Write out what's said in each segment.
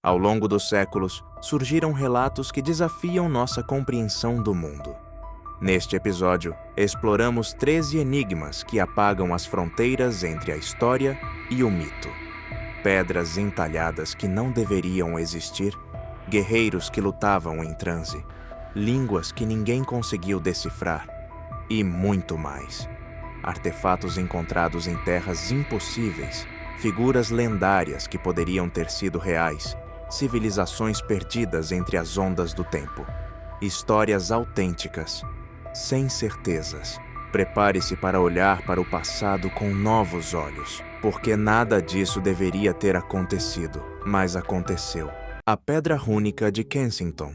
Ao longo dos séculos, surgiram relatos que desafiam nossa compreensão do mundo. Neste episódio, exploramos 13 enigmas que apagam as fronteiras entre a história e o mito. Pedras entalhadas que não deveriam existir, guerreiros que lutavam em transe, línguas que ninguém conseguiu decifrar e muito mais. Artefatos encontrados em terras impossíveis, figuras lendárias que poderiam ter sido reais, civilizações perdidas entre as ondas do tempo, histórias autênticas, sem certezas. Prepare-se para olhar para o passado com novos olhos, porque nada disso deveria ter acontecido, mas aconteceu. A Pedra Rúnica de Kensington.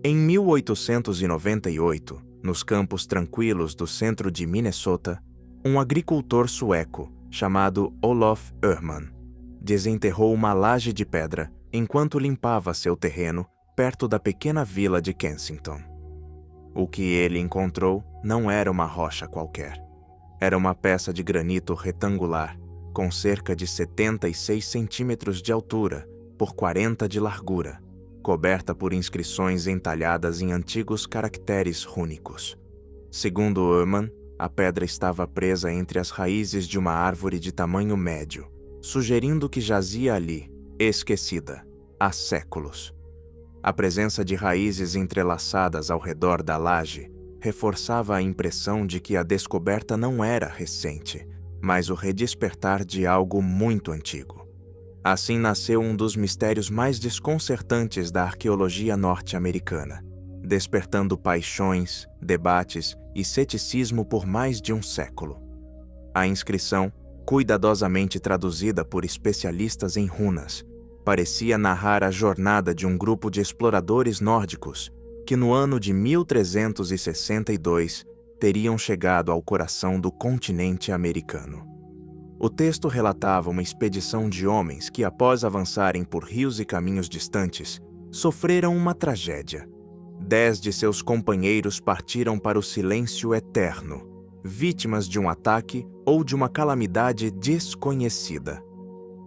Em 1898, nos campos tranquilos do centro de Minnesota, um agricultor sueco, chamado Olof Öhman, desenterrou uma laje de pedra enquanto limpava seu terreno perto da pequena vila de Kensington. O que ele encontrou não era uma rocha qualquer. Era uma peça de granito retangular, com cerca de 76 centímetros de altura por 40 de largura, coberta por inscrições entalhadas em antigos caracteres rúnicos. Segundo Öhman, a pedra estava presa entre as raízes de uma árvore de tamanho médio, sugerindo que jazia ali, esquecida, há séculos. A presença de raízes entrelaçadas ao redor da laje reforçava a impressão de que a descoberta não era recente, mas o redespertar de algo muito antigo. Assim nasceu um dos mistérios mais desconcertantes da arqueologia norte-americana, despertando paixões, debates e ceticismo por mais de um século. A inscrição, cuidadosamente traduzida por especialistas em runas, parecia narrar a jornada de um grupo de exploradores nórdicos que no ano de 1362 teriam chegado ao coração do continente americano. O texto relatava uma expedição de homens que, após avançarem por rios e caminhos distantes, sofreram uma tragédia. 10 de seus companheiros partiram para o silêncio eterno, vítimas de um ataque ou de uma calamidade desconhecida.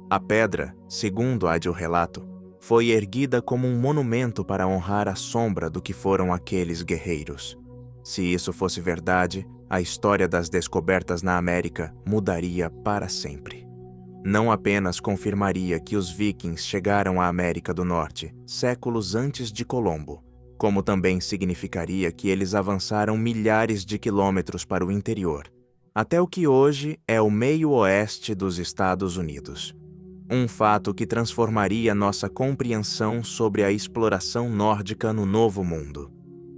A pedra, segundo há de o relato, foi erguida como um monumento para honrar a sombra do que foram aqueles guerreiros. Se isso fosse verdade, a história das descobertas na América mudaria para sempre. Não apenas confirmaria que os vikings chegaram à América do Norte séculos antes de Colombo, como também significaria que eles avançaram milhares de quilômetros para o interior, até o que hoje é o meio-oeste dos Estados Unidos. Um fato que transformaria nossa compreensão sobre a exploração nórdica no Novo Mundo.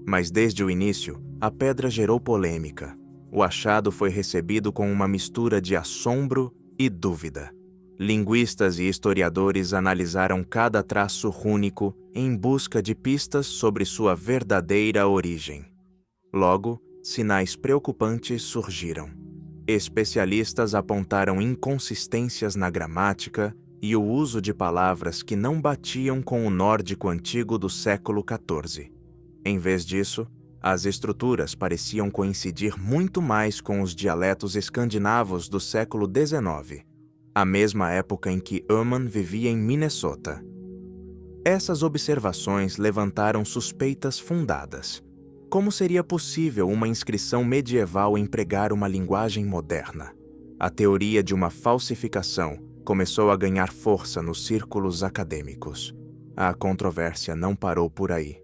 Mas desde o início, a pedra gerou polêmica. O achado foi recebido com uma mistura de assombro e dúvida. Linguistas e historiadores analisaram cada traço rúnico em busca de pistas sobre sua verdadeira origem. Logo, sinais preocupantes surgiram. Especialistas apontaram inconsistências na gramática e o uso de palavras que não batiam com o nórdico antigo do século XIV. Em vez disso, as estruturas pareciam coincidir muito mais com os dialetos escandinavos do século XIX, a mesma época em que Öhman vivia em Minnesota. Essas observações levantaram suspeitas fundadas. Como seria possível uma inscrição medieval empregar uma linguagem moderna? A teoria de uma falsificação começou a ganhar força nos círculos acadêmicos. A controvérsia não parou por aí.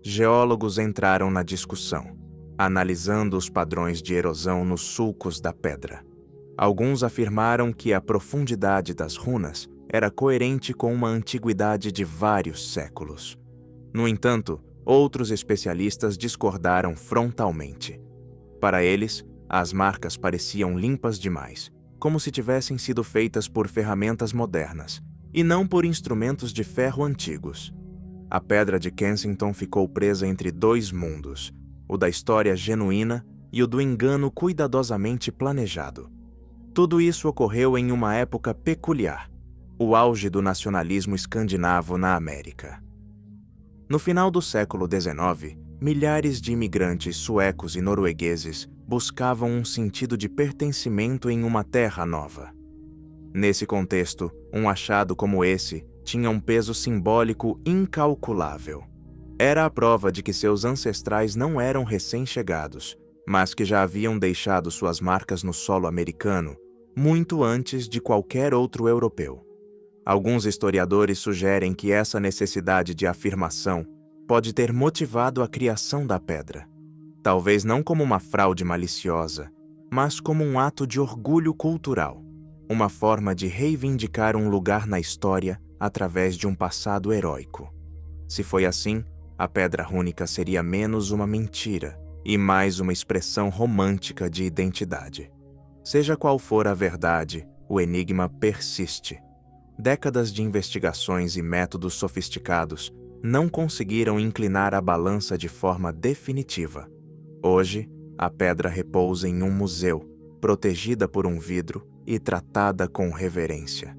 Geólogos entraram na discussão, analisando os padrões de erosão nos sulcos da pedra. Alguns afirmaram que a profundidade das runas era coerente com uma antiguidade de vários séculos. No entanto, outros especialistas discordaram frontalmente. Para eles, as marcas pareciam limpas demais, como se tivessem sido feitas por ferramentas modernas, e não por instrumentos de ferro antigos. A pedra de Kensington ficou presa entre dois mundos, o da história genuína e o do engano cuidadosamente planejado. Tudo isso ocorreu em uma época peculiar, o auge do nacionalismo escandinavo na América. No final do século XIX, milhares de imigrantes suecos e noruegueses buscavam um sentido de pertencimento em uma terra nova. Nesse contexto, um achado como esse tinha um peso simbólico incalculável. Era a prova de que seus ancestrais não eram recém-chegados, mas que já haviam deixado suas marcas no solo americano muito antes de qualquer outro europeu. Alguns historiadores sugerem que essa necessidade de afirmação pode ter motivado a criação da pedra. Talvez não como uma fraude maliciosa, mas como um ato de orgulho cultural, uma forma de reivindicar um lugar na história através de um passado heróico. Se foi assim, a pedra rúnica seria menos uma mentira e mais uma expressão romântica de identidade. Seja qual for a verdade, o enigma persiste. Décadas de investigações e métodos sofisticados não conseguiram inclinar a balança de forma definitiva. Hoje, a pedra repousa em um museu, protegida por um vidro e tratada com reverência.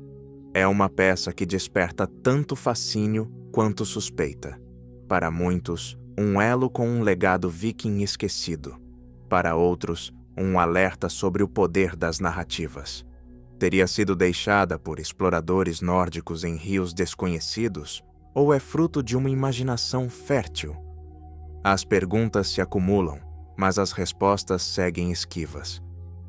É uma peça que desperta tanto fascínio quanto suspeita. Para muitos, um elo com um legado viking esquecido. Para outros, um alerta sobre o poder das narrativas. Teria sido deixada por exploradores nórdicos em rios desconhecidos ou é fruto de uma imaginação fértil? As perguntas se acumulam, mas as respostas seguem esquivas.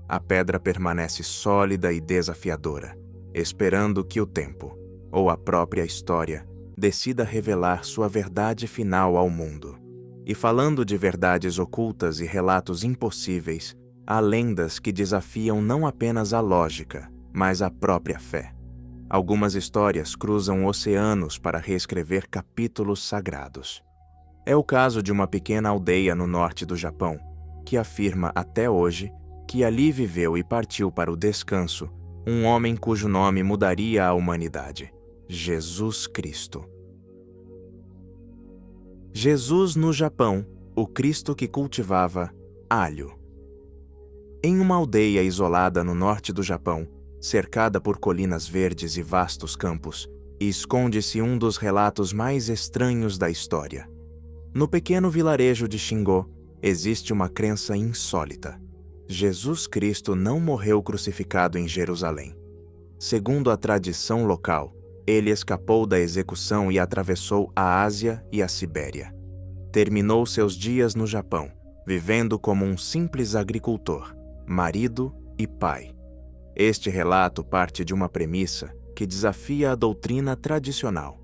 A pedra permanece sólida e desafiadora, esperando que o tempo, ou a própria história, decida revelar sua verdade final ao mundo. E falando de verdades ocultas e relatos impossíveis, há lendas que desafiam não apenas a lógica, mas a própria fé. Algumas histórias cruzam oceanos para reescrever capítulos sagrados. É o caso de uma pequena aldeia no norte do Japão, que afirma até hoje que ali viveu e partiu para o descanso um homem cujo nome mudaria a humanidade: Jesus Cristo. Jesus no Japão, o Cristo que cultivava alho. Em uma aldeia isolada no norte do Japão, cercada por colinas verdes e vastos campos, esconde-se um dos relatos mais estranhos da história. No pequeno vilarejo de Shingo, existe uma crença insólita. Jesus Cristo não morreu crucificado em Jerusalém. Segundo a tradição local, ele escapou da execução e atravessou a Ásia e a Sibéria. Terminou seus dias no Japão, vivendo como um simples agricultor, marido e pai. Este relato parte de uma premissa que desafia a doutrina tradicional.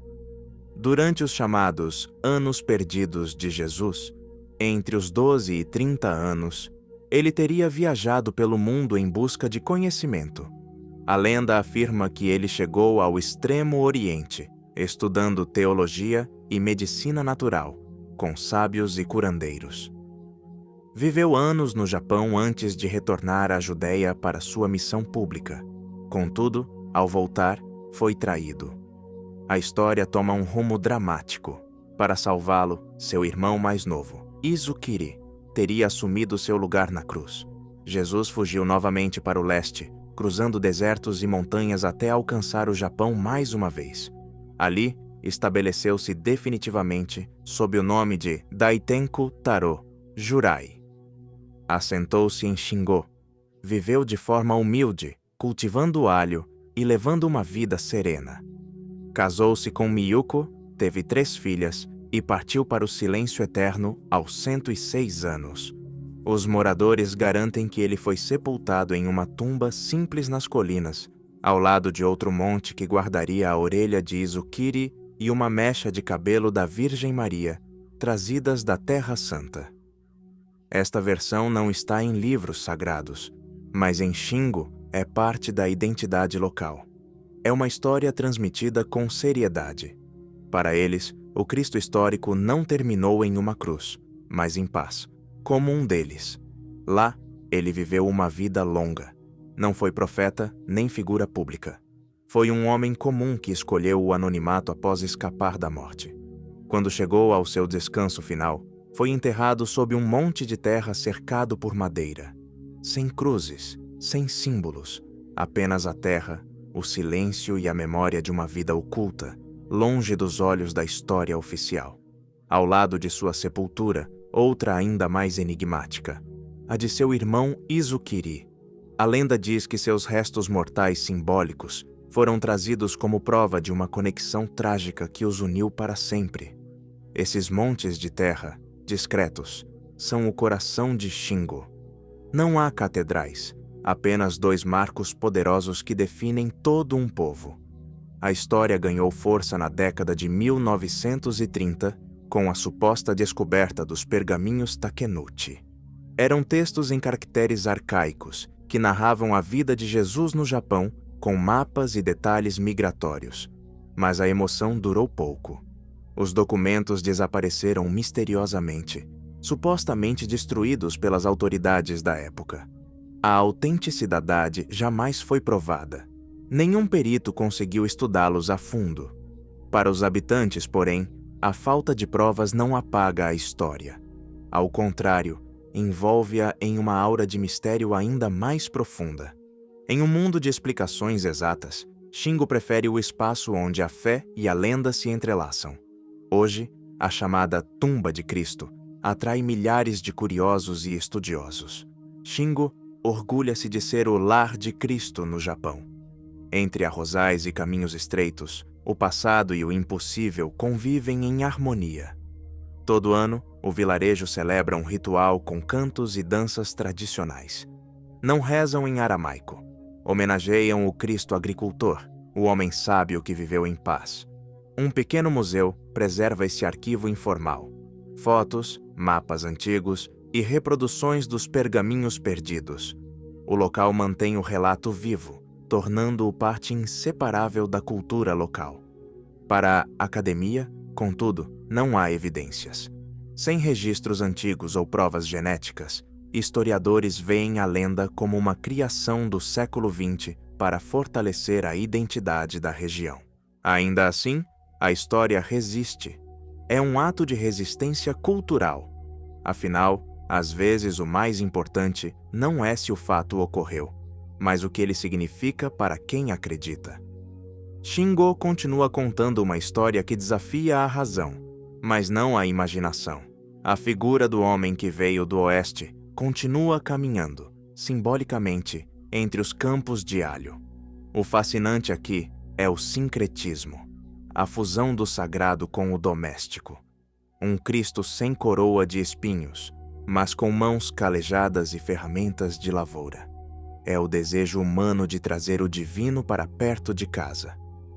Durante os chamados Anos Perdidos de Jesus, entre os 12 e 30 anos, ele teria viajado pelo mundo em busca de conhecimento. A lenda afirma que ele chegou ao Extremo Oriente, estudando teologia e medicina natural, com sábios e curandeiros. Viveu anos no Japão antes de retornar à Judéia para sua missão pública. Contudo, ao voltar, foi traído. A história toma um rumo dramático. Para salvá-lo, seu irmão mais novo, Izukiri, teria assumido seu lugar na cruz. Jesus fugiu novamente para o leste, cruzando desertos e montanhas até alcançar o Japão mais uma vez. Ali, estabeleceu-se definitivamente sob o nome de Daitenku Taro Jurai. Assentou-se em Shingo. Viveu de forma humilde, cultivando alho e levando uma vida serena. Casou-se com Miyuko, teve 3 filhas e partiu para o silêncio eterno aos 106 anos. Os moradores garantem que ele foi sepultado em uma tumba simples nas colinas, ao lado de outro monte que guardaria a orelha de Izukiri e uma mecha de cabelo da Virgem Maria, trazidas da Terra Santa. Esta versão não está em livros sagrados, mas em Shingo é parte da identidade local. É uma história transmitida com seriedade. Para eles, o Cristo histórico não terminou em uma cruz, mas em paz, como um deles. Lá, ele viveu uma vida longa. Não foi profeta nem figura pública. Foi um homem comum que escolheu o anonimato após escapar da morte. Quando chegou ao seu descanso final, foi enterrado sob um monte de terra cercado por madeira. Sem cruzes, sem símbolos, apenas a terra, o silêncio e a memória de uma vida oculta, longe dos olhos da história oficial. Ao lado de sua sepultura, outra ainda mais enigmática, a de seu irmão Izukiri. A lenda diz que seus restos mortais simbólicos foram trazidos como prova de uma conexão trágica que os uniu para sempre. Esses montes de terra, discretos, são o coração de Shingo. Não há catedrais, apenas 2 marcos poderosos que definem todo um povo. A história ganhou força na década de 1930 com a suposta descoberta dos pergaminhos Takenuchi. Eram textos em caracteres arcaicos que narravam a vida de Jesus no Japão com mapas e detalhes migratórios. Mas a emoção durou pouco. Os documentos desapareceram misteriosamente, supostamente destruídos pelas autoridades da época. A autenticidade jamais foi provada. Nenhum perito conseguiu estudá-los a fundo. Para os habitantes, porém, a falta de provas não apaga a história. Ao contrário, envolve-a em uma aura de mistério ainda mais profunda. Em um mundo de explicações exatas, Shingo prefere o espaço onde a fé e a lenda se entrelaçam. Hoje, a chamada Tumba de Cristo atrai milhares de curiosos e estudiosos. Shingo orgulha-se de ser o lar de Cristo no Japão. Entre arrozais e caminhos estreitos, o passado e o impossível convivem em harmonia. Todo ano, o vilarejo celebra um ritual com cantos e danças tradicionais. Não rezam em aramaico. Homenageiam o Cristo agricultor, o homem sábio que viveu em paz. Um pequeno museu preserva esse arquivo informal. Fotos, mapas antigos e reproduções dos pergaminhos perdidos. O local mantém o relato vivo, tornando-o parte inseparável da cultura local. Para a academia, contudo, não há evidências. Sem registros antigos ou provas genéticas, historiadores veem a lenda como uma criação do século XX para fortalecer a identidade da região. Ainda assim, a história resiste. É um ato de resistência cultural. Afinal, às vezes o mais importante não é se o fato ocorreu, mas o que ele significa para quem acredita. Shingo continua contando uma história que desafia a razão, mas não a imaginação. A figura do homem que veio do oeste continua caminhando, simbolicamente, entre os campos de alho. O fascinante aqui é o sincretismo, a fusão do sagrado com o doméstico. Um Cristo sem coroa de espinhos, mas com mãos calejadas e ferramentas de lavoura. É o desejo humano de trazer o divino para perto de casa.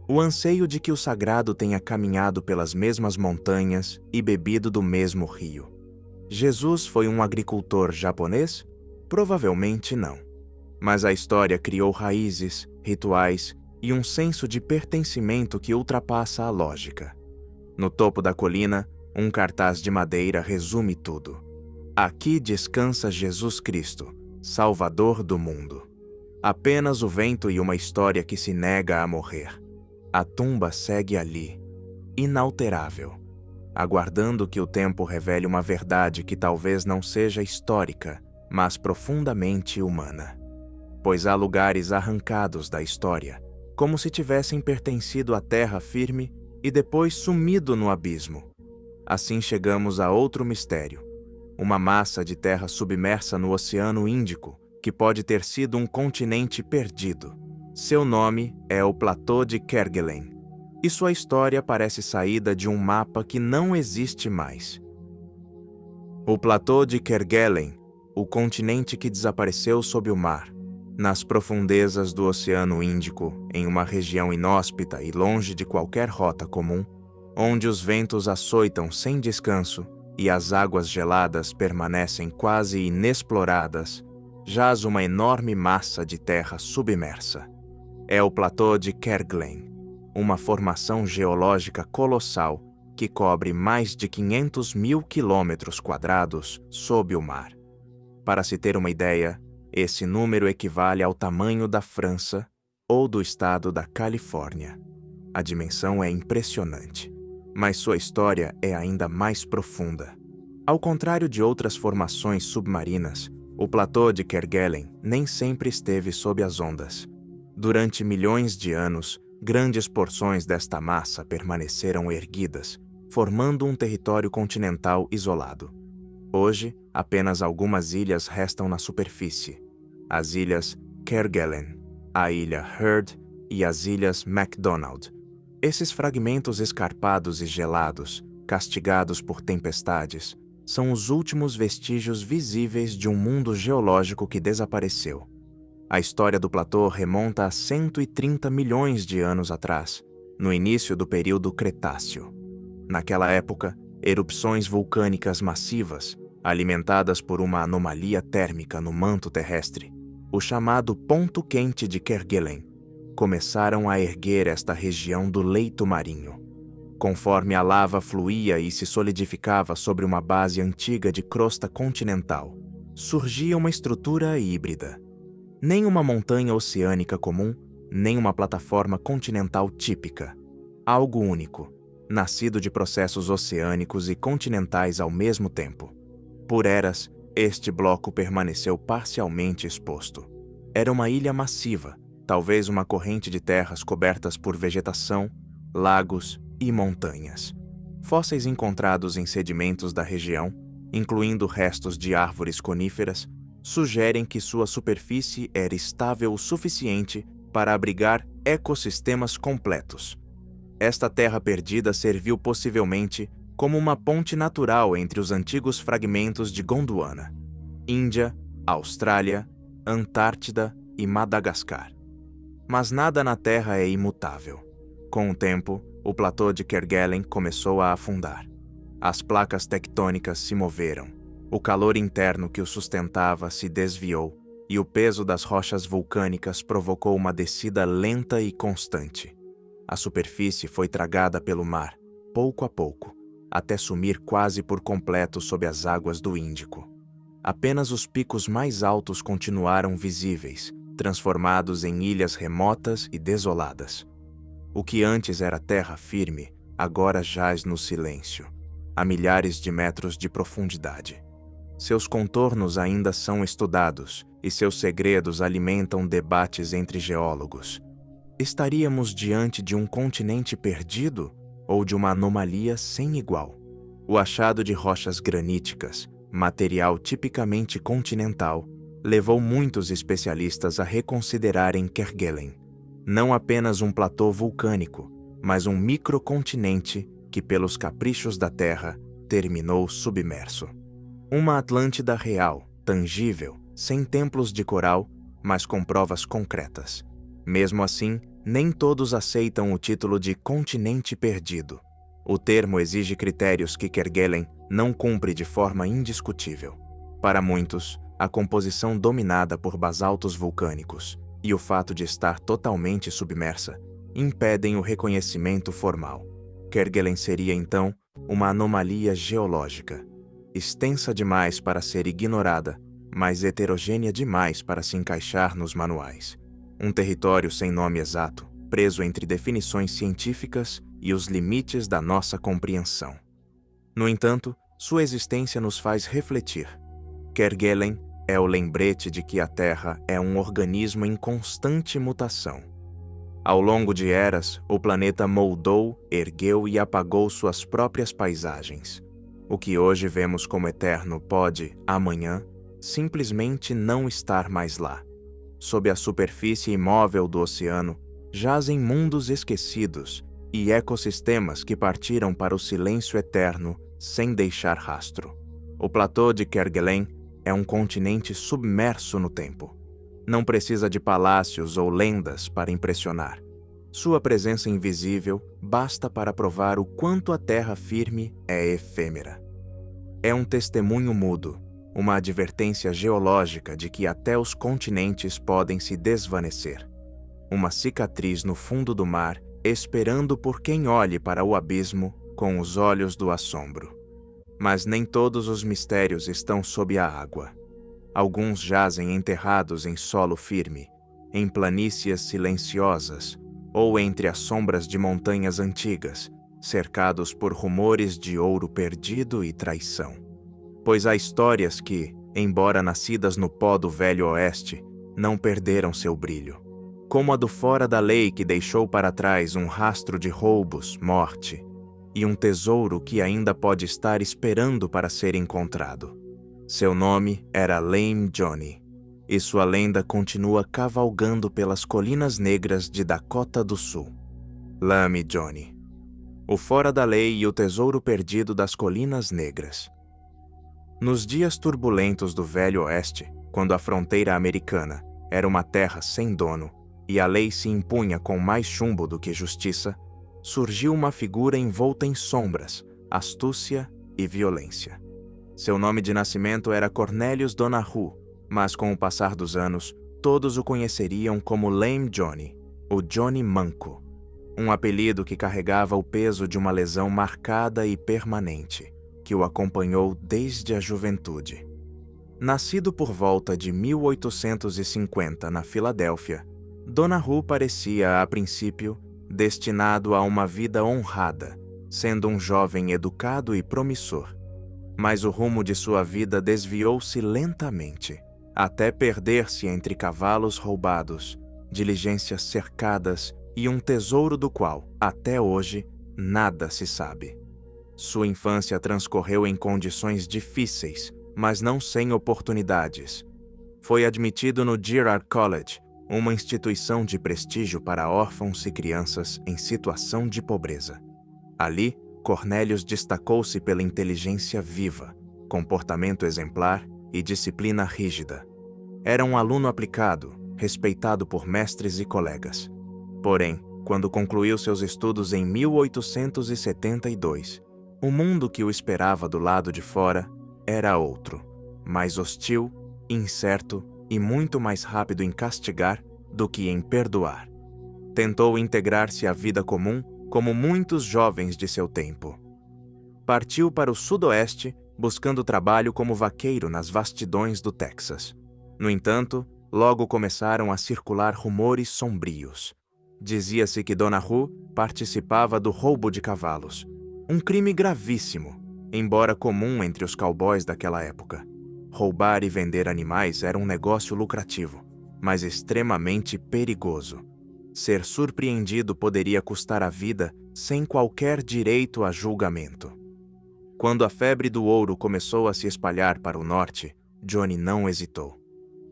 O anseio de que o sagrado tenha caminhado pelas mesmas montanhas e bebido do mesmo rio. Jesus foi um agricultor japonês? Provavelmente não. Mas a história criou raízes, rituais e um senso de pertencimento que ultrapassa a lógica. No topo da colina, um cartaz de madeira resume tudo. Aqui descansa Jesus Cristo, Salvador do mundo. Apenas o vento e uma história que se nega a morrer. A tumba segue ali, inalterável, aguardando que o tempo revele uma verdade que talvez não seja histórica, mas profundamente humana. Pois há lugares arrancados da história, como se tivessem pertencido à terra firme e depois sumido no abismo. Assim chegamos a outro mistério, uma massa de terra submersa no Oceano Índico, que pode ter sido um continente perdido. Seu nome é o Platô de Kerguelen, e sua história parece saída de um mapa que não existe mais. O Platô de Kerguelen, o continente que desapareceu sob o mar, nas profundezas do Oceano Índico, em uma região inóspita e longe de qualquer rota comum, onde os ventos açoitam sem descanso e as águas geladas permanecem quase inexploradas, jaz uma enorme massa de terra submersa. É o Platô de Kerguelen, uma formação geológica colossal que cobre mais de 500 mil quilômetros quadrados sob o mar. Para se ter uma ideia, esse número equivale ao tamanho da França ou do estado da Califórnia. A dimensão é impressionante, mas sua história é ainda mais profunda. Ao contrário de outras formações submarinas, o Platô de Kerguelen nem sempre esteve sob as ondas. Durante milhões de anos, grandes porções desta massa permaneceram erguidas, formando um território continental isolado. Hoje, apenas algumas ilhas restam na superfície. As ilhas Kerguelen, a ilha Heard e as ilhas MacDonald. Esses fragmentos escarpados e gelados, castigados por tempestades, são os últimos vestígios visíveis de um mundo geológico que desapareceu. A história do platô remonta a 130 milhões de anos atrás, no início do período Cretáceo. Naquela época, erupções vulcânicas massivas, alimentadas por uma anomalia térmica no manto terrestre, o chamado Ponto Quente de Kerguelen, começaram a erguer esta região do leito marinho. Conforme a lava fluía e se solidificava sobre uma base antiga de crosta continental, surgia uma estrutura híbrida. Nem uma montanha oceânica comum, nem uma plataforma continental típica. Algo único, nascido de processos oceânicos e continentais ao mesmo tempo. Por eras, este bloco permaneceu parcialmente exposto. Era uma ilha massiva, talvez uma corrente de terras cobertas por vegetação, lagos e montanhas. Fósseis encontrados em sedimentos da região, incluindo restos de árvores coníferas, sugerem que sua superfície era estável o suficiente para abrigar ecossistemas completos. Esta terra perdida serviu possivelmente como uma ponte natural entre os antigos fragmentos de Gondwana, Índia, Austrália, Antártida e Madagascar. Mas nada na Terra é imutável. Com o tempo, o platô de Kerguelen começou a afundar. As placas tectônicas se moveram. O calor interno que o sustentava se desviou e o peso das rochas vulcânicas provocou uma descida lenta e constante. A superfície foi tragada pelo mar, pouco a pouco, até sumir quase por completo sob as águas do Índico. Apenas os picos mais altos continuaram visíveis, transformados em ilhas remotas e desoladas. O que antes era terra firme, agora jaz no silêncio, a milhares de metros de profundidade. Seus contornos ainda são estudados e seus segredos alimentam debates entre geólogos. Estaríamos diante de um continente perdido ou de uma anomalia sem igual? O achado de rochas graníticas, material tipicamente continental, levou muitos especialistas a reconsiderarem Kerguelen, não apenas um platô vulcânico, mas um microcontinente que, pelos caprichos da Terra, terminou submerso. Uma Atlântida real, tangível, sem templos de coral, mas com provas concretas. Mesmo assim, nem todos aceitam o título de continente perdido. O termo exige critérios que Kerguelen não cumpre de forma indiscutível. Para muitos, a composição dominada por basaltos vulcânicos e o fato de estar totalmente submersa impedem o reconhecimento formal. Kerguelen seria, então, uma anomalia geológica, extensa demais para ser ignorada, mas heterogênea demais para se encaixar nos manuais. Um território sem nome exato, preso entre definições científicas e os limites da nossa compreensão. No entanto, sua existência nos faz refletir. Kerguelen é o lembrete de que a Terra é um organismo em constante mutação. Ao longo de eras, o planeta moldou, ergueu e apagou suas próprias paisagens. O que hoje vemos como eterno pode, amanhã, simplesmente não estar mais lá. Sob a superfície imóvel do oceano, jazem mundos esquecidos e ecossistemas que partiram para o silêncio eterno sem deixar rastro. O platô de Kerguelen é um continente submerso no tempo. Não precisa de palácios ou lendas para impressionar. Sua presença invisível basta para provar o quanto a terra firme é efêmera. É um testemunho mudo, uma advertência geológica de que até os continentes podem se desvanecer. Uma cicatriz no fundo do mar, esperando por quem olhe para o abismo com os olhos do assombro. Mas nem todos os mistérios estão sob a água. Alguns jazem enterrados em solo firme, em planícies silenciosas, ou entre as sombras de montanhas antigas, cercados por rumores de ouro perdido e traição. Pois há histórias que, embora nascidas no pó do Velho Oeste, não perderam seu brilho. Como a do fora da lei que deixou para trás um rastro de roubos, morte, e um tesouro que ainda pode estar esperando para ser encontrado. Seu nome era Lame Johnny. e sua lenda continua cavalgando pelas colinas negras de Dakota do Sul. Lame Johnny, o fora da lei e o tesouro perdido das colinas negras. Nos dias turbulentos do Velho Oeste, quando a fronteira americana era uma terra sem dono e a lei se impunha com mais chumbo do que justiça, surgiu uma figura envolta em sombras, astúcia e violência. Seu nome de nascimento era Cornelius Donahue, mas com o passar dos anos, todos o conheceriam como Lame Johnny, o Johnny Manco, um apelido que carregava o peso de uma lesão marcada e permanente, que o acompanhou desde a juventude. Nascido por volta de 1850 na Filadélfia, Donahue parecia, a princípio, destinado a uma vida honrada, sendo um jovem educado e promissor. Mas o rumo de sua vida desviou-se lentamente, até perder-se entre cavalos roubados, diligências cercadas e um tesouro do qual, até hoje, nada se sabe. Sua infância transcorreu em condições difíceis, mas não sem oportunidades. Foi admitido no Girard College, uma instituição de prestígio para órfãos e crianças em situação de pobreza. Ali, Cornelius destacou-se pela inteligência viva, comportamento exemplar e disciplina rígida. Era um aluno aplicado, respeitado por mestres e colegas. Porém, quando concluiu seus estudos em 1872, o mundo que o esperava do lado de fora era outro, mais hostil, incerto e muito mais rápido em castigar do que em perdoar. Tentou integrar-se à vida comum como muitos jovens de seu tempo. Partiu para o sudoeste buscando trabalho como vaqueiro nas vastidões do Texas. No entanto, logo começaram a circular rumores sombrios. Dizia-se que Donahue participava do roubo de cavalos, um crime gravíssimo, embora comum entre os cowboys daquela época. Roubar e vender animais era um negócio lucrativo, mas extremamente perigoso. Ser surpreendido poderia custar a vida sem qualquer direito a julgamento. Quando a febre do ouro começou a se espalhar para o norte, Johnny não hesitou.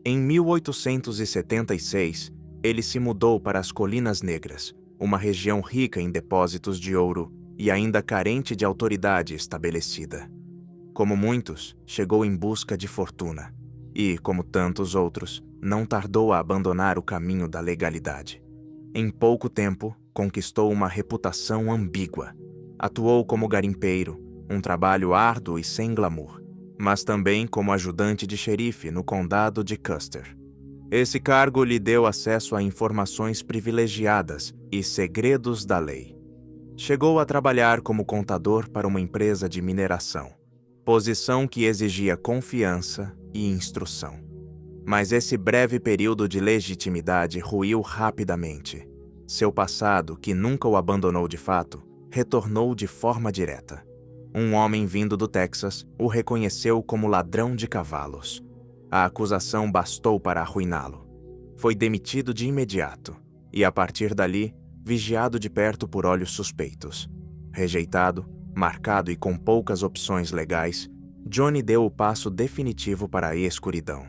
Em 1876, ele se mudou para as Colinas Negras, uma região rica em depósitos de ouro e ainda carente de autoridade estabelecida. Como muitos, chegou em busca de fortuna e, como tantos outros, não tardou a abandonar o caminho da legalidade. Em pouco tempo, conquistou uma reputação ambígua. Atuou como garimpeiro, um trabalho árduo e sem glamour, mas também como ajudante de xerife no condado de Custer. Esse cargo lhe deu acesso a informações privilegiadas e segredos da lei. Chegou a trabalhar como contador para uma empresa de mineração, posição que exigia confiança e instrução. Mas esse breve período de legitimidade ruiu rapidamente. Seu passado, que nunca o abandonou de fato, retornou de forma direta. Um homem vindo do Texas o reconheceu como ladrão de cavalos. A acusação bastou para arruiná-lo. Foi demitido de imediato e, a partir dali, vigiado de perto por olhos suspeitos. Rejeitado, marcado e com poucas opções legais, Johnny deu o passo definitivo para a escuridão.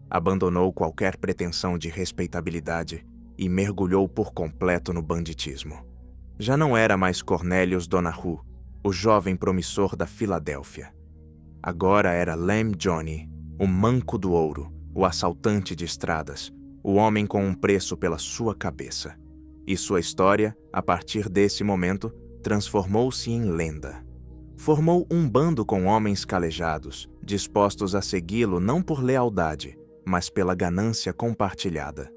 Abandonou qualquer pretensão de respeitabilidade e mergulhou por completo no banditismo. Já não era mais Cornelius Donahue, o jovem promissor da Filadélfia. Agora era Lame Johnny, o manco do ouro, o assaltante de estradas, o homem com um preço pela sua cabeça. E sua história, a partir desse momento, transformou-se em lenda. Formou um bando com homens calejados, dispostos a segui-lo não por lealdade, mas pela ganância compartilhada.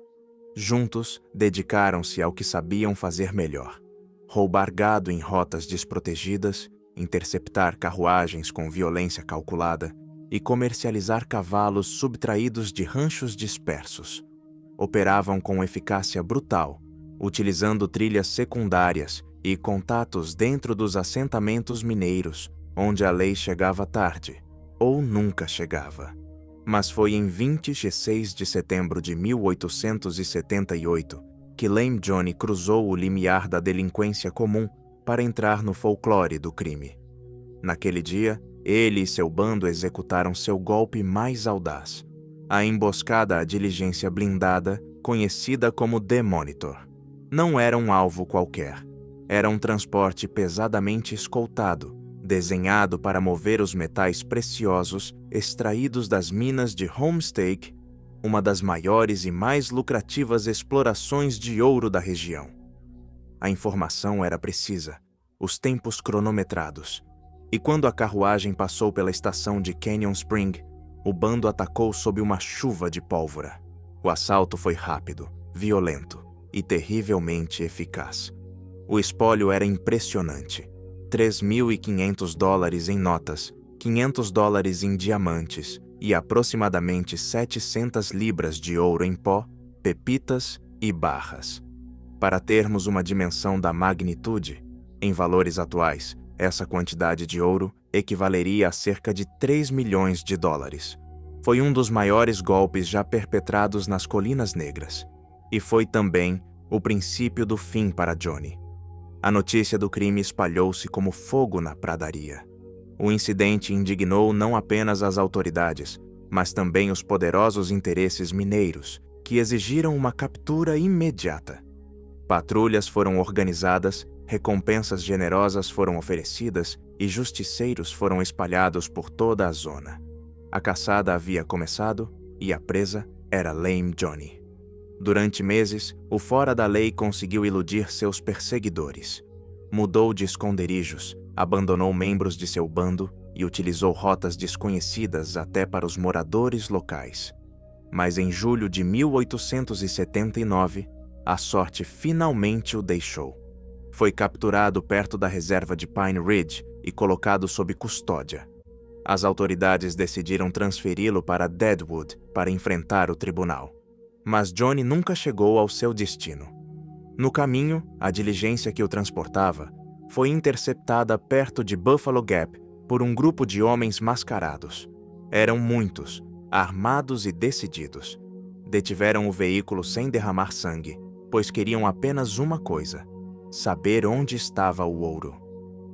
Juntos, dedicaram-se ao que sabiam fazer melhor: roubar gado em rotas desprotegidas, interceptar carruagens com violência calculada e comercializar cavalos subtraídos de ranchos dispersos. Operavam com eficácia brutal, utilizando trilhas secundárias e contatos dentro dos assentamentos mineiros, onde a lei chegava tarde, ou nunca chegava. Mas foi em 26 de setembro de 1878 que Lame Johnny cruzou o limiar da delinquência comum para entrar no folclore do crime. Naquele dia, ele e seu bando executaram seu golpe mais audaz. A emboscada à diligência blindada, conhecida como The Monitor, não era um alvo qualquer. Era um transporte pesadamente escoltado, desenhado para mover os metais preciosos extraídos das minas de Homestake, uma das maiores e mais lucrativas explorações de ouro da região. A informação era precisa, os tempos cronometrados, e quando a carruagem passou pela estação de Canyon Spring, o bando atacou sob uma chuva de pólvora. O assalto foi rápido, violento e terrivelmente eficaz. O espólio era impressionante. $3.500 em notas, $500 em diamantes e aproximadamente 700 libras de ouro em pó, pepitas e barras. Para termos uma dimensão da magnitude, em valores atuais, essa quantidade de ouro equivaleria a cerca de $3 milhões. Foi um dos maiores golpes já perpetrados nas Colinas Negras. E foi também o princípio do fim para Johnny. A notícia do crime espalhou-se como fogo na pradaria. O incidente indignou não apenas as autoridades, mas também os poderosos interesses mineiros, que exigiram uma captura imediata. Patrulhas foram organizadas, recompensas generosas foram oferecidas e justiceiros foram espalhados por toda a zona. A caçada havia começado e a presa era Lame Johnny. Durante meses, o fora da lei conseguiu iludir seus perseguidores. Mudou de esconderijos, abandonou membros de seu bando e utilizou rotas desconhecidas até para os moradores locais. Mas em julho de 1879, a sorte finalmente o deixou. Foi capturado perto da reserva de Pine Ridge e colocado sob custódia. As autoridades decidiram transferi-lo para Deadwood para enfrentar o tribunal. Mas Johnny nunca chegou ao seu destino. No caminho, a diligência que o transportava foi interceptada perto de Buffalo Gap por um grupo de homens mascarados. Eram muitos, armados e decididos. Detiveram o veículo sem derramar sangue, pois queriam apenas uma coisa: saber onde estava o ouro.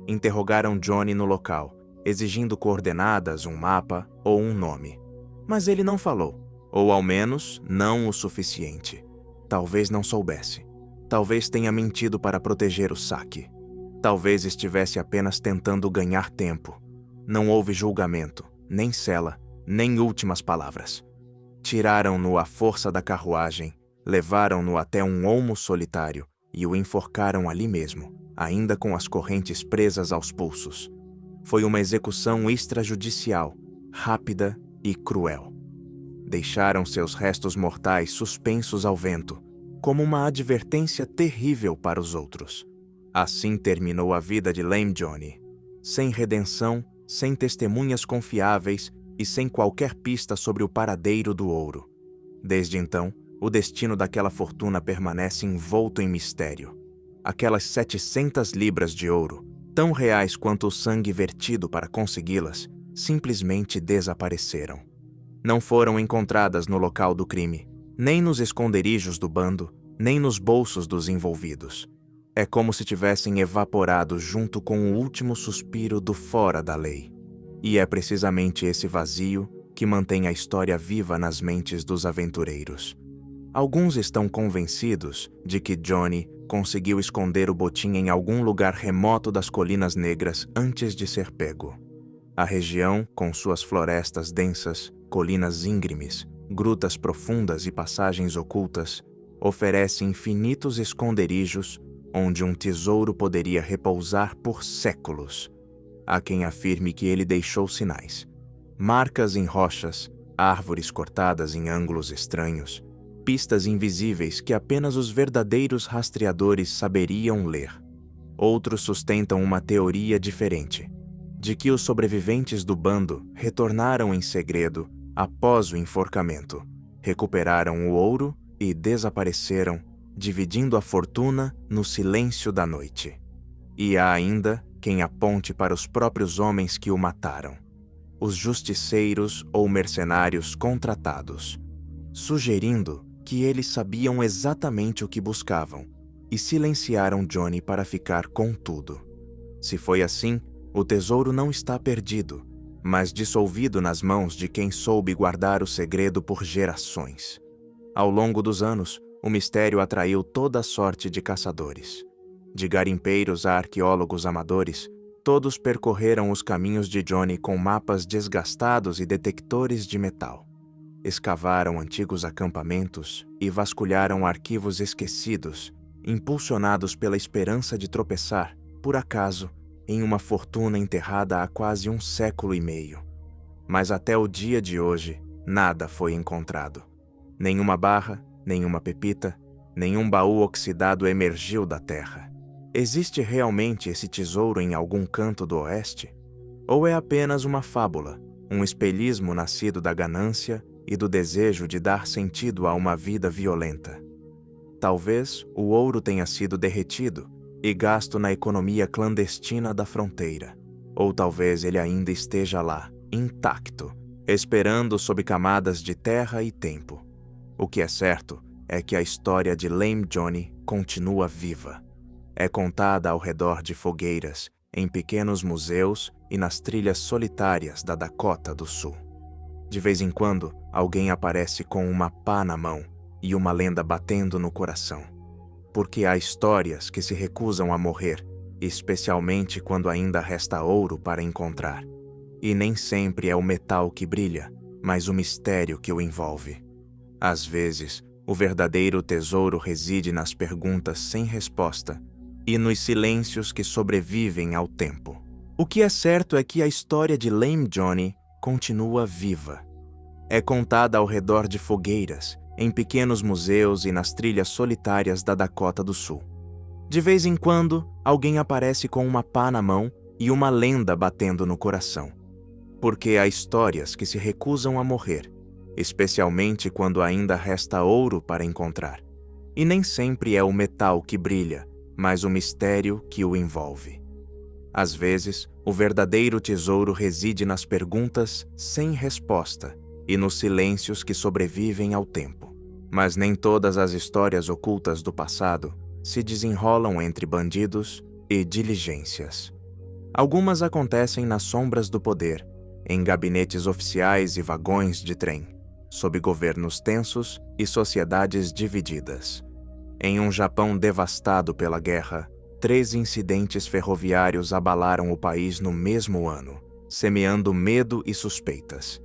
Interrogaram Johnny no local, exigindo coordenadas, um mapa ou um nome. Mas ele não falou. Ou ao menos, não o suficiente. Talvez não soubesse. Talvez tenha mentido para proteger o saque. Talvez estivesse apenas tentando ganhar tempo. Não houve julgamento, nem cela, nem últimas palavras. Tiraram-no à força da carruagem, levaram-no até um olmo solitário e o enforcaram ali mesmo, ainda com as correntes presas aos pulsos. Foi uma execução extrajudicial, rápida e cruel. Deixaram seus restos mortais suspensos ao vento, como uma advertência terrível para os outros. Assim terminou a vida de Lame Johnny, sem redenção, sem testemunhas confiáveis e sem qualquer pista sobre o paradeiro do ouro. Desde então, o destino daquela fortuna permanece envolto em mistério. Aquelas 700 libras de ouro, tão reais quanto o sangue vertido para consegui-las, simplesmente desapareceram. Não foram encontradas no local do crime, nem nos esconderijos do bando, nem nos bolsos dos envolvidos. É como se tivessem evaporado junto com o último suspiro do fora da lei. E é precisamente esse vazio que mantém a história viva nas mentes dos aventureiros. Alguns estão convencidos de que Johnny conseguiu esconder o botim em algum lugar remoto das Colinas Negras antes de ser pego. A região, com suas florestas densas, colinas íngremes, grutas profundas e passagens ocultas, oferece infinitos esconderijos onde um tesouro poderia repousar por séculos. Há quem afirme que ele deixou sinais. Marcas em rochas, árvores cortadas em ângulos estranhos, pistas invisíveis que apenas os verdadeiros rastreadores saberiam ler. Outros sustentam uma teoria diferente, de que os sobreviventes do bando retornaram em segredo após o enforcamento, recuperaram o ouro e desapareceram, dividindo a fortuna no silêncio da noite. E há ainda quem aponte para os próprios homens que o mataram, os justiceiros ou mercenários contratados, sugerindo que eles sabiam exatamente o que buscavam e silenciaram Johnny para ficar com tudo. Se foi assim, o tesouro não está perdido, mas dissolvido nas mãos de quem soube guardar o segredo por gerações. Ao longo dos anos, o mistério atraiu toda sorte de caçadores. De garimpeiros a arqueólogos amadores, todos percorreram os caminhos de Johnny com mapas desgastados e detectores de metal. Escavaram antigos acampamentos e vasculharam arquivos esquecidos, impulsionados pela esperança de tropeçar, por acaso, em uma fortuna enterrada há quase 1 século e meio. Mas até o dia de hoje, nada foi encontrado. Nenhuma barra, nenhuma pepita, nenhum baú oxidado emergiu da terra. Existe realmente esse tesouro em algum canto do oeste? Ou é apenas uma fábula, um espelhismo nascido da ganância e do desejo de dar sentido a uma vida violenta? Talvez o ouro tenha sido derretido e gasto na economia clandestina da fronteira. Ou talvez ele ainda esteja lá, intacto, esperando sob camadas de terra e tempo. O que é certo é que a história de Lame Johnny continua viva. É contada ao redor de fogueiras, em pequenos museus e nas trilhas solitárias da Dakota do Sul. De vez em quando, alguém aparece com uma pá na mão e uma lenda batendo no coração. Porque há histórias que se recusam a morrer, especialmente quando ainda resta ouro para encontrar. E nem sempre é o metal que brilha, mas o mistério que o envolve. Às vezes, o verdadeiro tesouro reside nas perguntas sem resposta e nos silêncios que sobrevivem ao tempo. O que é certo é que a história de Lame Johnny continua viva. É contada ao redor de fogueiras, em pequenos museus e nas trilhas solitárias da Dakota do Sul. De vez em quando, alguém aparece com uma pá na mão e uma lenda batendo no coração. Porque há histórias que se recusam a morrer, especialmente quando ainda resta ouro para encontrar. E nem sempre é o metal que brilha, mas o mistério que o envolve. Às vezes, o verdadeiro tesouro reside nas perguntas sem resposta e nos silêncios que sobrevivem ao tempo. Mas nem todas as histórias ocultas do passado se desenrolam entre bandidos e diligências. Algumas acontecem nas sombras do poder, em gabinetes oficiais e vagões de trem, sob governos tensos e sociedades divididas. Em um Japão devastado pela guerra, 3 incidentes ferroviários abalaram o país no mesmo ano, semeando medo e suspeitas.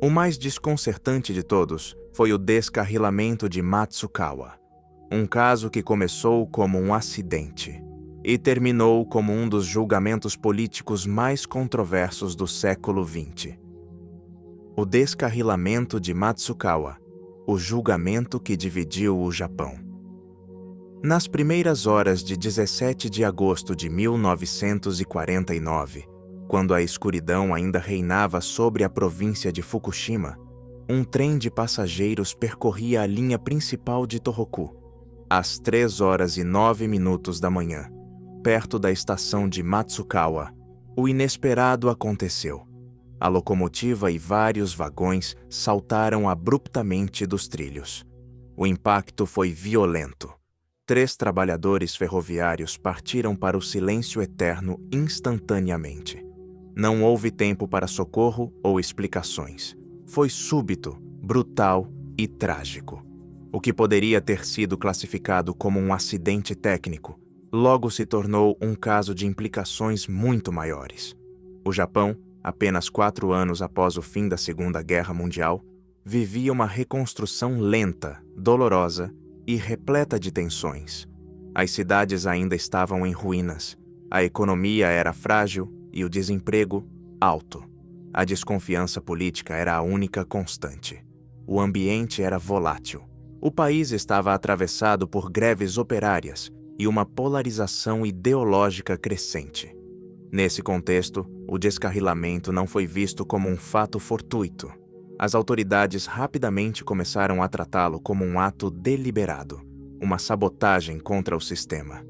O mais desconcertante de todos foi o descarrilamento de Matsukawa, um caso que começou como um acidente e terminou como um dos julgamentos políticos mais controversos do século XX. O descarrilamento de Matsukawa, o julgamento que dividiu o Japão. Nas primeiras horas de 17 de agosto de 1949, quando a escuridão ainda reinava sobre a província de Fukushima, um trem de passageiros percorria a linha principal de Tohoku, às 3h09 da manhã, perto da estação de Matsukawa. O inesperado aconteceu. A locomotiva e vários vagões saltaram abruptamente dos trilhos. O impacto foi violento. 3 trabalhadores ferroviários partiram para o silêncio eterno instantaneamente. Não houve tempo para socorro ou explicações. Foi súbito, brutal e trágico. O que poderia ter sido classificado como um acidente técnico, logo se tornou um caso de implicações muito maiores. O Japão, apenas 4 anos após o fim da Segunda Guerra Mundial, vivia uma reconstrução lenta, dolorosa e repleta de tensões. As cidades ainda estavam em ruínas, a economia era frágil e o desemprego alto. A desconfiança política era a única constante. O ambiente era volátil. O país estava atravessado por greves operárias e uma polarização ideológica crescente. Nesse contexto, o descarrilamento não foi visto como um fato fortuito. As autoridades rapidamente começaram a tratá-lo como um ato deliberado, uma sabotagem contra o sistema.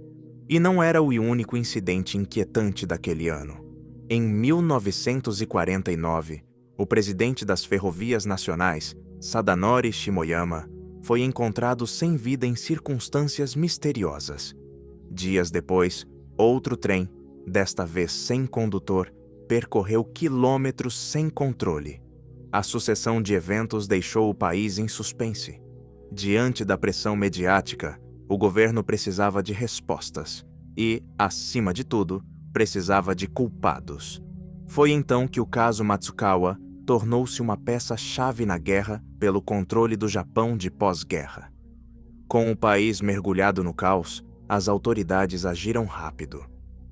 E não era o único incidente inquietante daquele ano. Em 1949, o presidente das Ferrovias Nacionais, Sadanori Shimoyama, foi encontrado sem vida em circunstâncias misteriosas. Dias depois, outro trem, desta vez sem condutor, percorreu quilômetros sem controle. A sucessão de eventos deixou o país em suspense. Diante da pressão mediática, o governo precisava de respostas e, acima de tudo, precisava de culpados. Foi então que o caso Matsukawa tornou-se uma peça-chave na guerra pelo controle do Japão de pós-guerra. Com o país mergulhado no caos, as autoridades agiram rápido.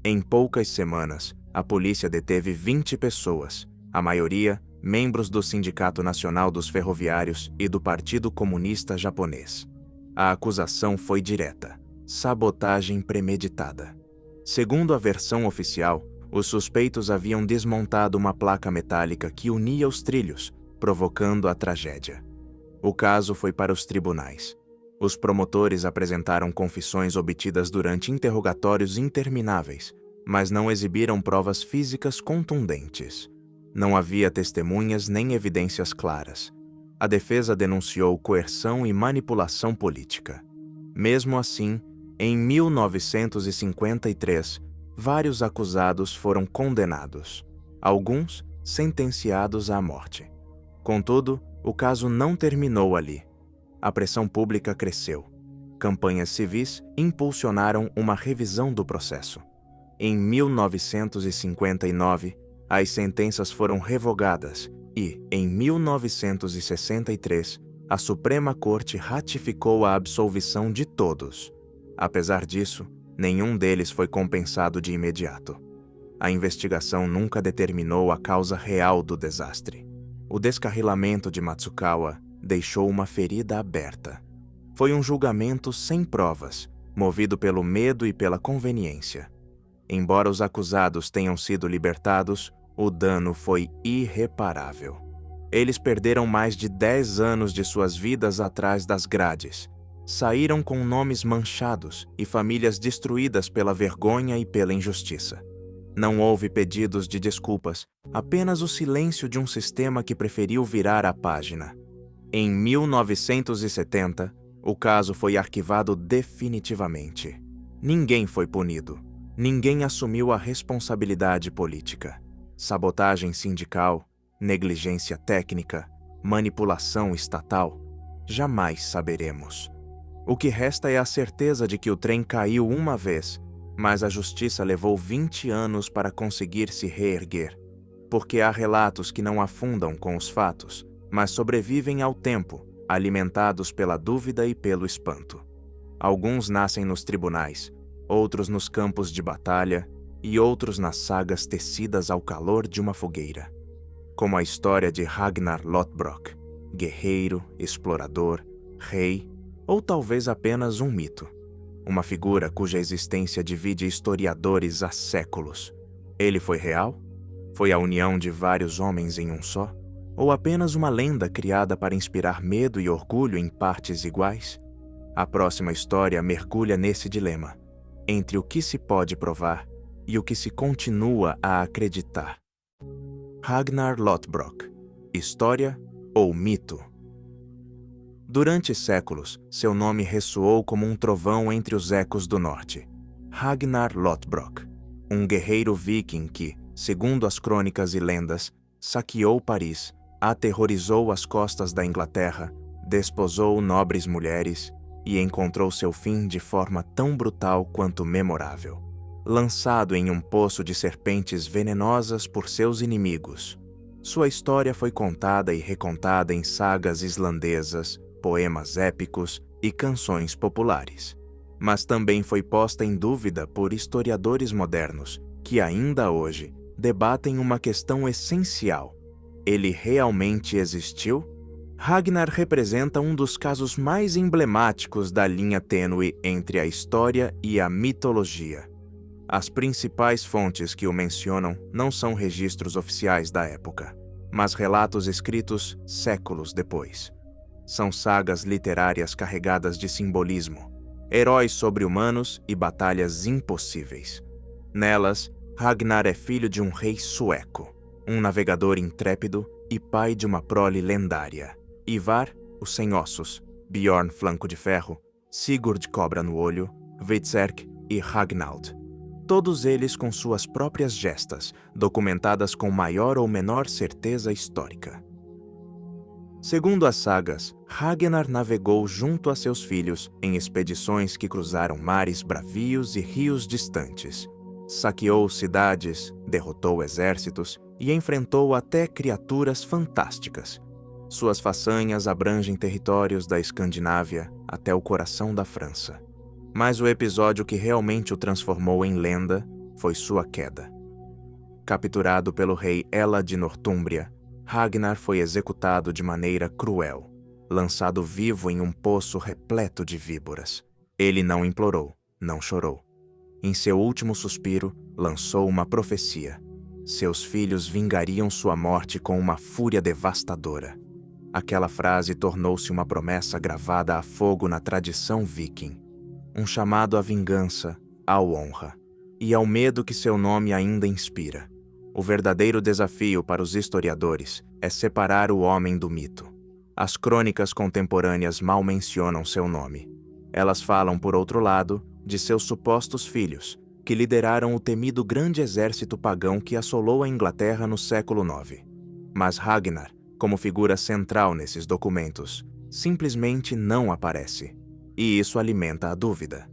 Em poucas semanas, a polícia deteve 20 pessoas, a maioria membros do Sindicato Nacional dos Ferroviários e do Partido Comunista Japonês. A acusação foi direta: sabotagem premeditada. Segundo a versão oficial, os suspeitos haviam desmontado uma placa metálica que unia os trilhos, provocando a tragédia. O caso foi para os tribunais. Os promotores apresentaram confissões obtidas durante interrogatórios intermináveis, mas não exibiram provas físicas contundentes. Não havia testemunhas nem evidências claras. A defesa denunciou coerção e manipulação política. Mesmo assim, em 1953, vários acusados foram condenados, alguns sentenciados à morte. Contudo, o caso não terminou ali. A pressão pública cresceu. Campanhas civis impulsionaram uma revisão do processo. Em 1959, as sentenças foram revogadas e, em 1963, a Suprema Corte ratificou a absolvição de todos. Apesar disso, nenhum deles foi compensado de imediato. A investigação nunca determinou a causa real do desastre. O descarrilamento de Matsukawa deixou uma ferida aberta. Foi um julgamento sem provas, movido pelo medo e pela conveniência. Embora os acusados tenham sido libertados, o dano foi irreparável. Eles perderam mais de 10 anos de suas vidas atrás das grades. Saíram com nomes manchados e famílias destruídas pela vergonha e pela injustiça. Não houve pedidos de desculpas, apenas o silêncio de um sistema que preferiu virar a página. Em 1970, o caso foi arquivado definitivamente. Ninguém foi punido. Ninguém assumiu a responsabilidade política. Sabotagem sindical, negligência técnica, manipulação estatal. Jamais saberemos. O que resta é a certeza de que o trem caiu uma vez, mas a justiça levou 20 anos para conseguir se reerguer. Porque há relatos que não afundam com os fatos, mas sobrevivem ao tempo, alimentados pela dúvida e pelo espanto. Alguns nascem nos tribunais, outros nos campos de batalha e outros nas sagas tecidas ao calor de uma fogueira. Como a história de Ragnar Lothbrok, guerreiro, explorador, rei, ou talvez apenas um mito. Uma figura cuja existência divide historiadores há séculos. Ele foi real? Foi a união de vários homens em um só? Ou apenas uma lenda criada para inspirar medo e orgulho em partes iguais? A próxima história mergulha nesse dilema, entre o que se pode provar e o que se continua a acreditar. Ragnar Lothbrok, história ou mito? Durante séculos, seu nome ressoou como um trovão entre os ecos do norte. Ragnar Lothbrok, um guerreiro viking que, segundo as crônicas e lendas, saqueou Paris, aterrorizou as costas da Inglaterra, desposou nobres mulheres e encontrou seu fim de forma tão brutal quanto memorável. Lançado em um poço de serpentes venenosas por seus inimigos. Sua história foi contada e recontada em sagas islandesas, poemas épicos e canções populares. Mas também foi posta em dúvida por historiadores modernos, que ainda hoje debatem uma questão essencial. Ele realmente existiu? Ragnar representa um dos casos mais emblemáticos da linha tênue entre a história e a mitologia. As principais fontes que o mencionam não são registros oficiais da época, mas relatos escritos séculos depois. São sagas literárias carregadas de simbolismo, heróis sobre-humanos e batalhas impossíveis. Nelas, Ragnar é filho de um rei sueco, um navegador intrépido e pai de uma prole lendária. Ivar, o Sem-Ossos, Bjorn Flanco de Ferro, Sigurd Cobra no Olho, Hvitserk e Ragnald. todos eles com suas próprias gestas, documentadas com maior ou menor certeza histórica. Segundo as sagas, Ragnar navegou junto a seus filhos em expedições que cruzaram mares bravios e rios distantes. Saqueou cidades, derrotou exércitos e enfrentou até criaturas fantásticas. Suas façanhas abrangem territórios da Escandinávia até o coração da França. Mas o episódio que realmente o transformou em lenda foi sua queda. Capturado pelo rei Ela de Nortúmbria, Ragnar foi executado de maneira cruel, lançado vivo em um poço repleto de víboras. Ele não implorou, não chorou. Em seu último suspiro, lançou uma profecia. Seus filhos vingariam sua morte com uma fúria devastadora. Aquela frase tornou-se uma promessa gravada a fogo na tradição viking. Um chamado à vingança, à honra e ao medo que seu nome ainda inspira. O verdadeiro desafio para os historiadores é separar o homem do mito. As crônicas contemporâneas mal mencionam seu nome. Elas falam, por outro lado, de seus supostos filhos, que lideraram o temido grande exército pagão que assolou a Inglaterra no século IX. Mas Ragnar, como figura central nesses documentos, simplesmente não aparece. E isso alimenta a dúvida.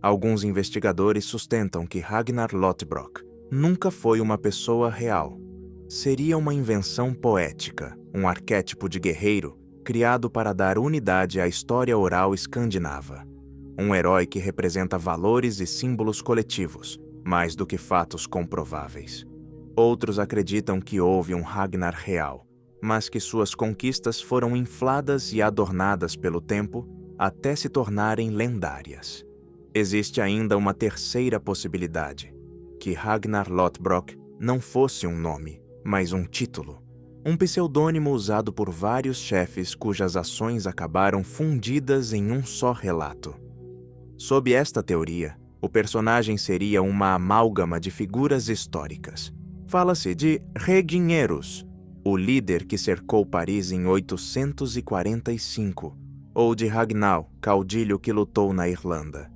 Alguns investigadores sustentam que Ragnar Lothbrok nunca foi uma pessoa real. Seria uma invenção poética, um arquétipo de guerreiro criado para dar unidade à história oral escandinava. Um herói que representa valores e símbolos coletivos, mais do que fatos comprováveis. Outros acreditam que houve um Ragnar real, mas que suas conquistas foram infladas e adornadas pelo tempo até se tornarem lendárias. Existe ainda uma terceira possibilidade, que Ragnar Lothbrok não fosse um nome, mas um título, um pseudônimo usado por vários chefes cujas ações acabaram fundidas em um só relato. Sob esta teoria, o personagem seria uma amálgama de figuras históricas. Fala-se de Reginherus, o líder que cercou Paris em 845, ou de Ragnar, caudilho que lutou na Irlanda.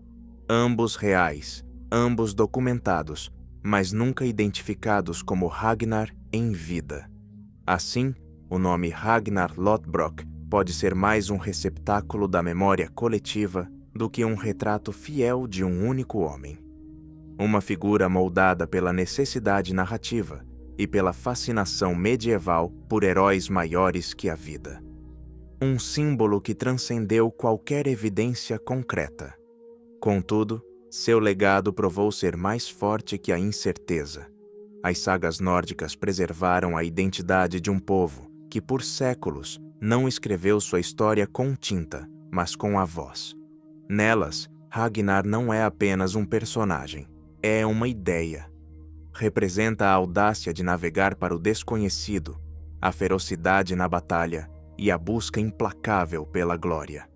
Ambos reais, ambos documentados, mas nunca identificados como Ragnar em vida. Assim, o nome Ragnar Lothbrok pode ser mais um receptáculo da memória coletiva do que um retrato fiel de um único homem. Uma figura moldada pela necessidade narrativa e pela fascinação medieval por heróis maiores que a vida. Um símbolo que transcendeu qualquer evidência concreta. Contudo, seu legado provou ser mais forte que a incerteza. As sagas nórdicas preservaram a identidade de um povo que, por séculos, não escreveu sua história com tinta, mas com a voz. Nelas, Ragnar não é apenas um personagem, é uma ideia. Representa a audácia de navegar para o desconhecido, a ferocidade na batalha e a busca implacável pela glória.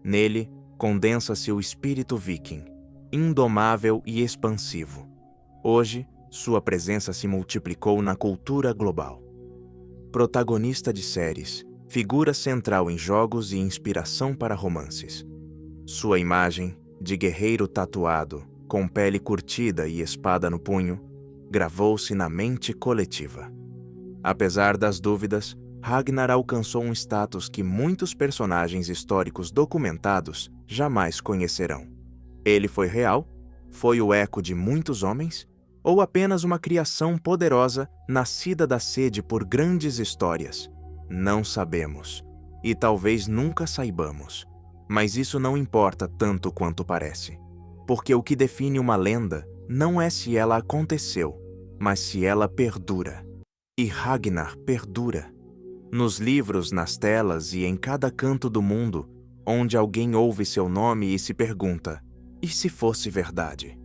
Nele, condensa-se o espírito viking, indomável e expansivo. Hoje, sua presença se multiplicou na cultura global. Protagonista de séries, figura central em jogos e inspiração para romances. Sua imagem, de guerreiro tatuado, com pele curtida e espada no punho, gravou-se na mente coletiva. Apesar das dúvidas, Ragnar alcançou um status que muitos personagens históricos documentados jamais conhecerão. Ele foi real? Foi o eco de muitos homens? Ou apenas uma criação poderosa nascida da sede por grandes histórias? Não sabemos. E talvez nunca saibamos. Mas isso não importa tanto quanto parece. Porque o que define uma lenda não é se ela aconteceu, mas se ela perdura. E Ragnar perdura. Nos livros, nas telas e em cada canto do mundo, onde alguém ouve seu nome e se pergunta: e se fosse verdade?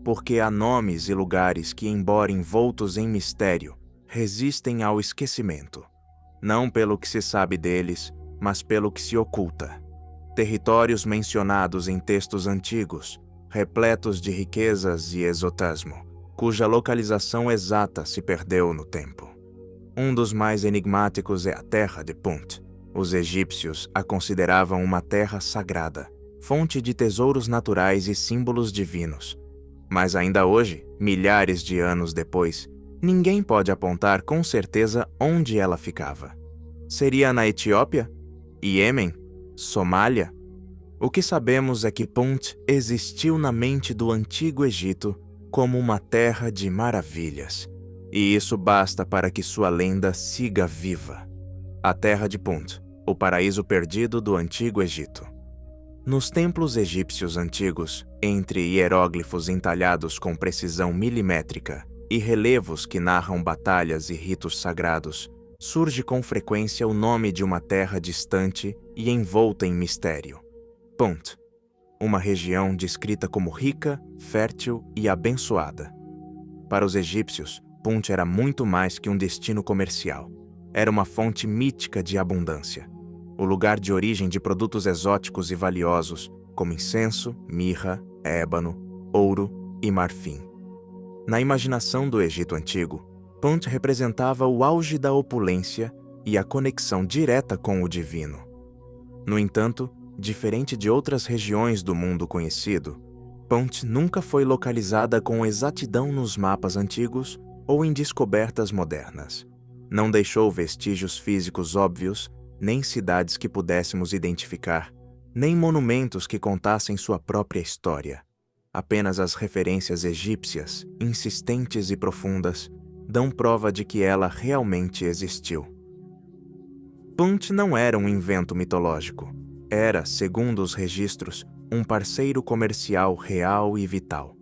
Porque há nomes e lugares que, embora envoltos em mistério, resistem ao esquecimento. Não pelo que se sabe deles, mas pelo que se oculta. Territórios mencionados em textos antigos, repletos de riquezas e exotismo, cuja localização exata se perdeu no tempo. Um dos mais enigmáticos é a Terra de Punt. Os egípcios a consideravam uma terra sagrada, fonte de tesouros naturais e símbolos divinos. Mas ainda hoje, milhares de anos depois, ninguém pode apontar com certeza onde ela ficava. Seria na Etiópia? Iêmen? Somália? O que sabemos é que Punt existiu na mente do Antigo Egito como uma terra de maravilhas, e isso basta para que sua lenda siga viva. A Terra de Punt, o paraíso perdido do Antigo Egito. Nos templos egípcios antigos, entre hieróglifos entalhados com precisão milimétrica e relevos que narram batalhas e ritos sagrados, surge com frequência o nome de uma terra distante e envolta em mistério. Punt, uma região descrita como rica, fértil e abençoada. Para os egípcios, Punt era muito mais que um destino comercial. Era uma fonte mítica de abundância. O lugar de origem de produtos exóticos e valiosos, como incenso, mirra, ébano, ouro e marfim. Na imaginação do Egito Antigo, Punt representava o auge da opulência e a conexão direta com o divino. No entanto, diferente de outras regiões do mundo conhecido, Punt nunca foi localizada com exatidão nos mapas antigos ou em descobertas modernas. Não deixou vestígios físicos óbvios, nem cidades que pudéssemos identificar, nem monumentos que contassem sua própria história. Apenas as referências egípcias, insistentes e profundas, dão prova de que ela realmente existiu. Punt não era um invento mitológico. Era, segundo os registros, um parceiro comercial real e vital.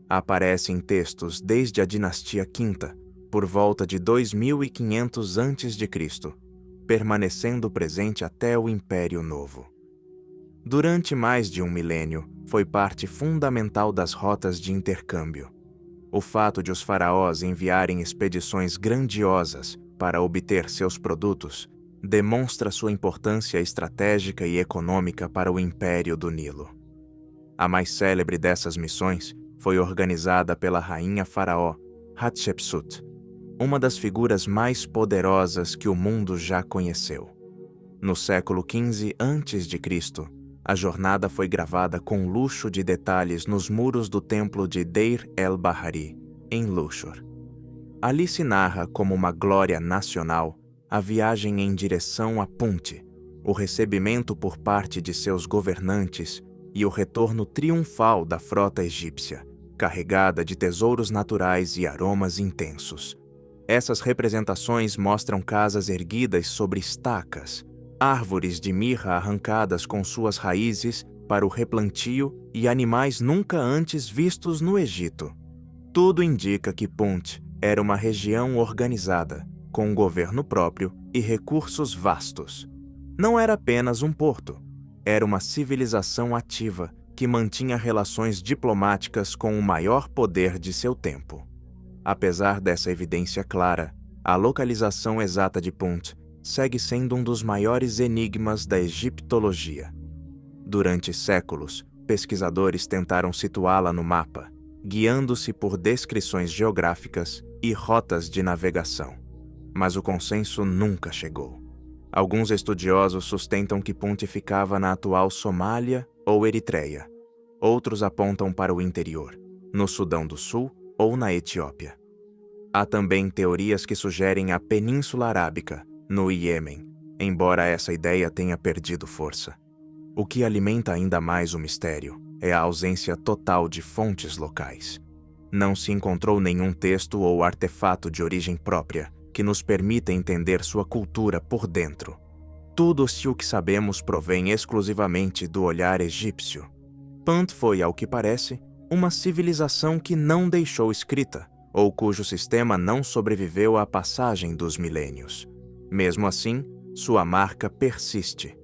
Aparece em textos desde a dinastia V, por volta de 2500 a.C., permanecendo presente até o Império Novo. Durante mais de um milênio, foi parte fundamental das rotas de intercâmbio. O fato de os faraós enviarem expedições grandiosas para obter seus produtos demonstra sua importância estratégica e econômica para o Império do Nilo. A mais célebre dessas missões foi organizada pela rainha faraó Hatshepsut, uma das figuras mais poderosas que o mundo já conheceu. No século XV a.C., a jornada foi gravada com luxo de detalhes nos muros do templo de Deir el-Bahari, em Luxor. Ali se narra como uma glória nacional a viagem em direção a Punt, o recebimento por parte de seus governantes e o retorno triunfal da frota egípcia, carregada de tesouros naturais e aromas intensos. Essas representações mostram casas erguidas sobre estacas, árvores de mirra arrancadas com suas raízes para o replantio e animais nunca antes vistos no Egito. Tudo indica que Punt era uma região organizada, com um governo próprio e recursos vastos. Não era apenas um porto, era uma civilização ativa que mantinha relações diplomáticas com o maior poder de seu tempo. Apesar dessa evidência clara, a localização exata de Punt segue sendo um dos maiores enigmas da egiptologia. Durante séculos, pesquisadores tentaram situá-la no mapa, guiando-se por descrições geográficas e rotas de navegação. Mas o consenso nunca chegou. Alguns estudiosos sustentam que Punt ficava na atual Somália ou Eritreia. Outros apontam para o interior, no Sudão do Sul ou na Etiópia. Há também teorias que sugerem a Península Arábica, no Iêmen, embora essa ideia tenha perdido força. O que alimenta ainda mais o mistério é a ausência total de fontes locais. Não se encontrou nenhum texto ou artefato de origem própria que nos permita entender sua cultura por dentro. Tudo o que sabemos provém exclusivamente do olhar egípcio. Punt foi, ao que parece, uma civilização que não deixou escrita, ou cujo sistema não sobreviveu à passagem dos milênios. Mesmo assim, sua marca persiste.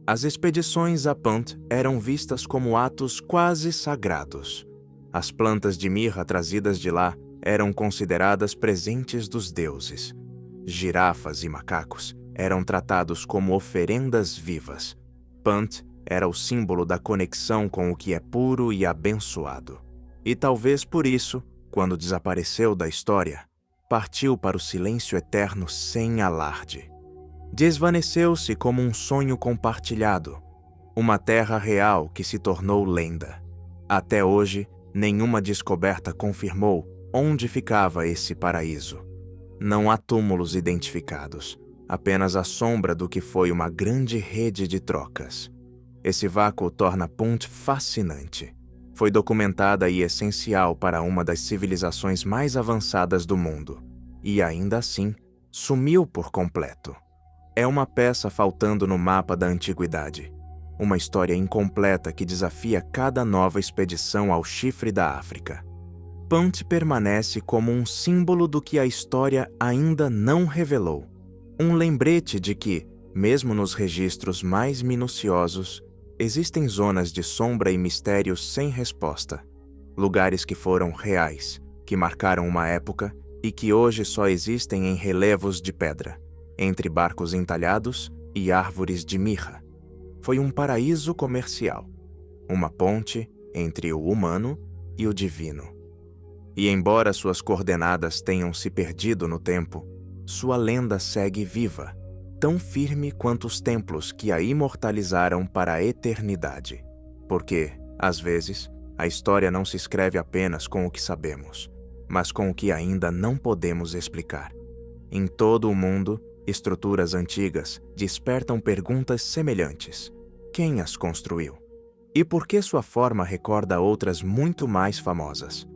As expedições a Punt eram vistas como atos quase sagrados. As plantas de mirra trazidas de lá eram consideradas presentes dos deuses. Girafas e macacos eram tratados como oferendas vivas. Punt era o símbolo da conexão com o que é puro e abençoado. E talvez por isso, quando desapareceu da história, partiu para o silêncio eterno sem alarde. Desvaneceu-se como um sonho compartilhado, uma terra real que se tornou lenda. Até hoje, Nenhuma descoberta confirmou onde ficava esse paraíso. Não há túmulos identificados, apenas a sombra do que foi uma grande rede de trocas. Esse vácuo torna Punt fascinante. Foi documentada e essencial para uma das civilizações mais avançadas do mundo, e ainda assim, sumiu por completo. É uma peça faltando no mapa da antiguidade. Uma história incompleta que desafia cada nova expedição ao chifre da África. Punt permanece como um símbolo do que a história ainda não revelou. Um lembrete de que, mesmo nos registros mais minuciosos, existem zonas de sombra e mistério sem resposta. Lugares que foram reais, que marcaram uma época e que hoje só existem em relevos de pedra, entre barcos entalhados e árvores de mirra. Foi um paraíso comercial, uma ponte entre o humano e o divino. E embora suas coordenadas tenham se perdido no tempo, sua lenda segue viva, tão firme quanto os templos que a imortalizaram para a eternidade. Porque, às vezes, a história não se escreve apenas com o que sabemos, mas com o que ainda não podemos explicar. Em todo o mundo, estruturas antigas despertam perguntas semelhantes. Quem as construiu? E por que sua forma recorda outras muito mais famosas?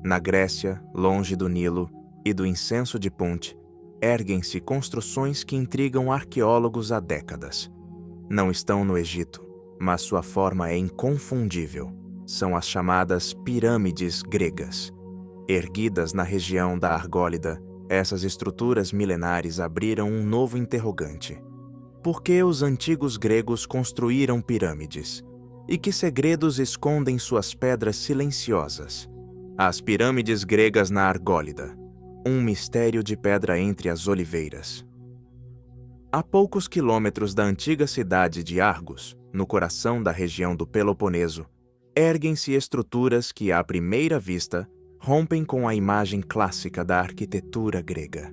Na Grécia, longe do Nilo e do incenso de Punt, erguem-se construções que intrigam arqueólogos há décadas. Não estão no Egito, mas sua forma é inconfundível. São as chamadas pirâmides gregas. Erguidas na região da Argólida, essas estruturas milenares abriram um novo interrogante. Por que os antigos gregos construíram pirâmides? E que segredos escondem suas pedras silenciosas? As pirâmides gregas na Argólida. Um mistério de pedra entre as oliveiras. A poucos quilômetros da antiga cidade de Argos, no coração da região do Peloponeso, erguem-se estruturas que, à primeira vista, rompem com a imagem clássica da arquitetura grega.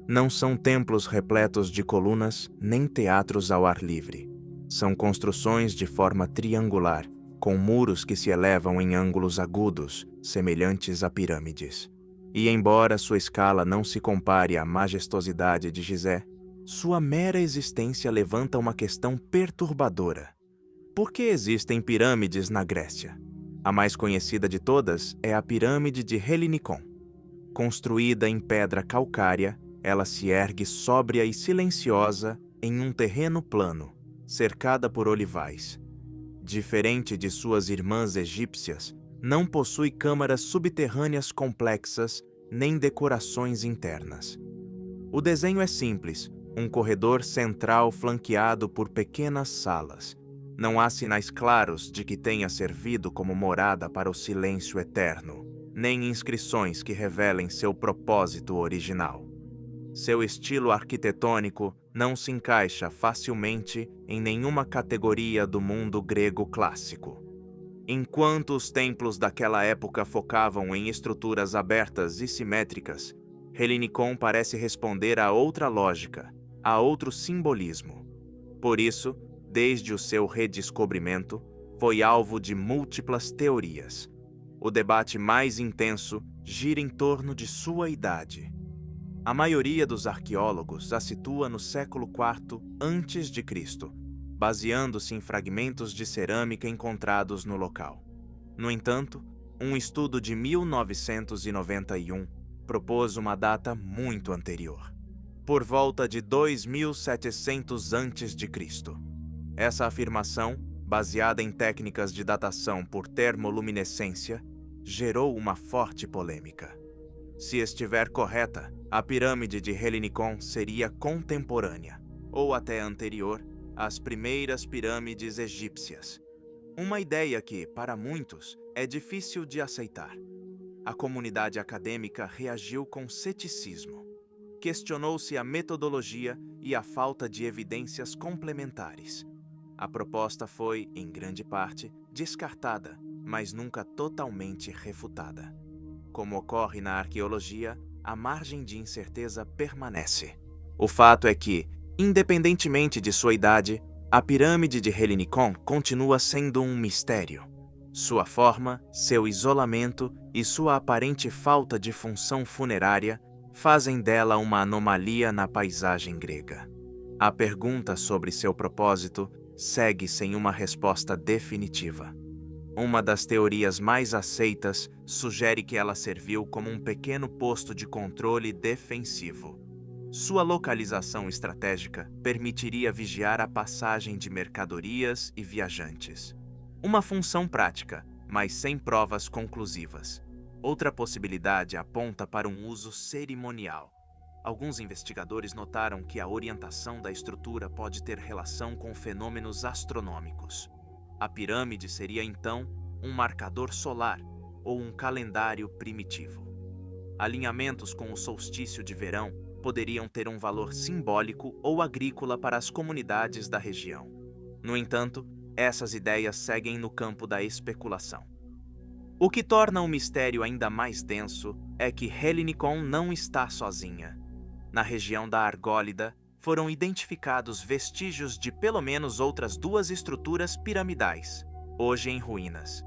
Não são templos repletos de colunas, nem teatros ao ar livre. São construções de forma triangular, com muros que se elevam em ângulos agudos, semelhantes a pirâmides. E embora sua escala não se compare à majestosidade de Gizé, sua mera existência levanta uma questão perturbadora. Por que existem pirâmides na Grécia? A mais conhecida de todas é a pirâmide de Helinicon. Construída em pedra calcária, ela se ergue sóbria e silenciosa em um terreno plano, cercada por olivais. Diferente de suas irmãs egípcias, não possui câmaras subterrâneas complexas nem decorações internas. O desenho é simples, um corredor central flanqueado por pequenas salas. Não há sinais claros de que tenha servido como morada para o silêncio eterno, nem inscrições que revelem seu propósito original. Seu estilo arquitetônico não se encaixa facilmente em nenhuma categoria do mundo grego clássico. Enquanto os templos daquela época focavam em estruturas abertas e simétricas, Helinicon parece responder a outra lógica, a outro simbolismo. Por isso, desde o seu redescobrimento, foi alvo de múltiplas teorias. O debate mais intenso gira em torno de sua idade. A maioria dos arqueólogos a situa no século IV a.C., baseando-se em fragmentos de cerâmica encontrados no local. No entanto, um estudo de 1991 propôs uma data muito anterior, por volta de 2700 a.C. Essa afirmação, baseada em técnicas de datação por termoluminescência, gerou uma forte polêmica. Se estiver correta, a pirâmide de Helinicon seria contemporânea, ou até anterior, às primeiras pirâmides egípcias. Uma ideia que, para muitos, é difícil de aceitar. A comunidade acadêmica reagiu com ceticismo. Questionou-se a metodologia e a falta de evidências complementares. A proposta foi, em grande parte, descartada, mas nunca totalmente refutada. Como ocorre na arqueologia, a margem de incerteza permanece. O fato é que, independentemente de sua idade, a pirâmide de Helinicon continua sendo um mistério. Sua forma, seu isolamento e sua aparente falta de função funerária fazem dela uma anomalia na paisagem grega. A pergunta sobre seu propósito segue sem uma resposta definitiva. Uma das teorias mais aceitas sugere que ela serviu como um pequeno posto de controle defensivo. Sua localização estratégica permitiria vigiar a passagem de mercadorias e viajantes. Uma função prática, mas sem provas conclusivas. Outra possibilidade aponta para um uso cerimonial. Alguns investigadores notaram que a orientação da estrutura pode ter relação com fenômenos astronômicos. A pirâmide seria, então, um marcador solar ou um calendário primitivo. Alinhamentos com o solstício de verão poderiam ter um valor simbólico ou agrícola para as comunidades da região. No entanto, essas ideias seguem no campo da especulação. O que torna o mistério ainda mais denso é que Helinicon não está sozinha. Na região da Argólida, foram identificados vestígios de pelo menos outras 2 estruturas piramidais, hoje em ruínas.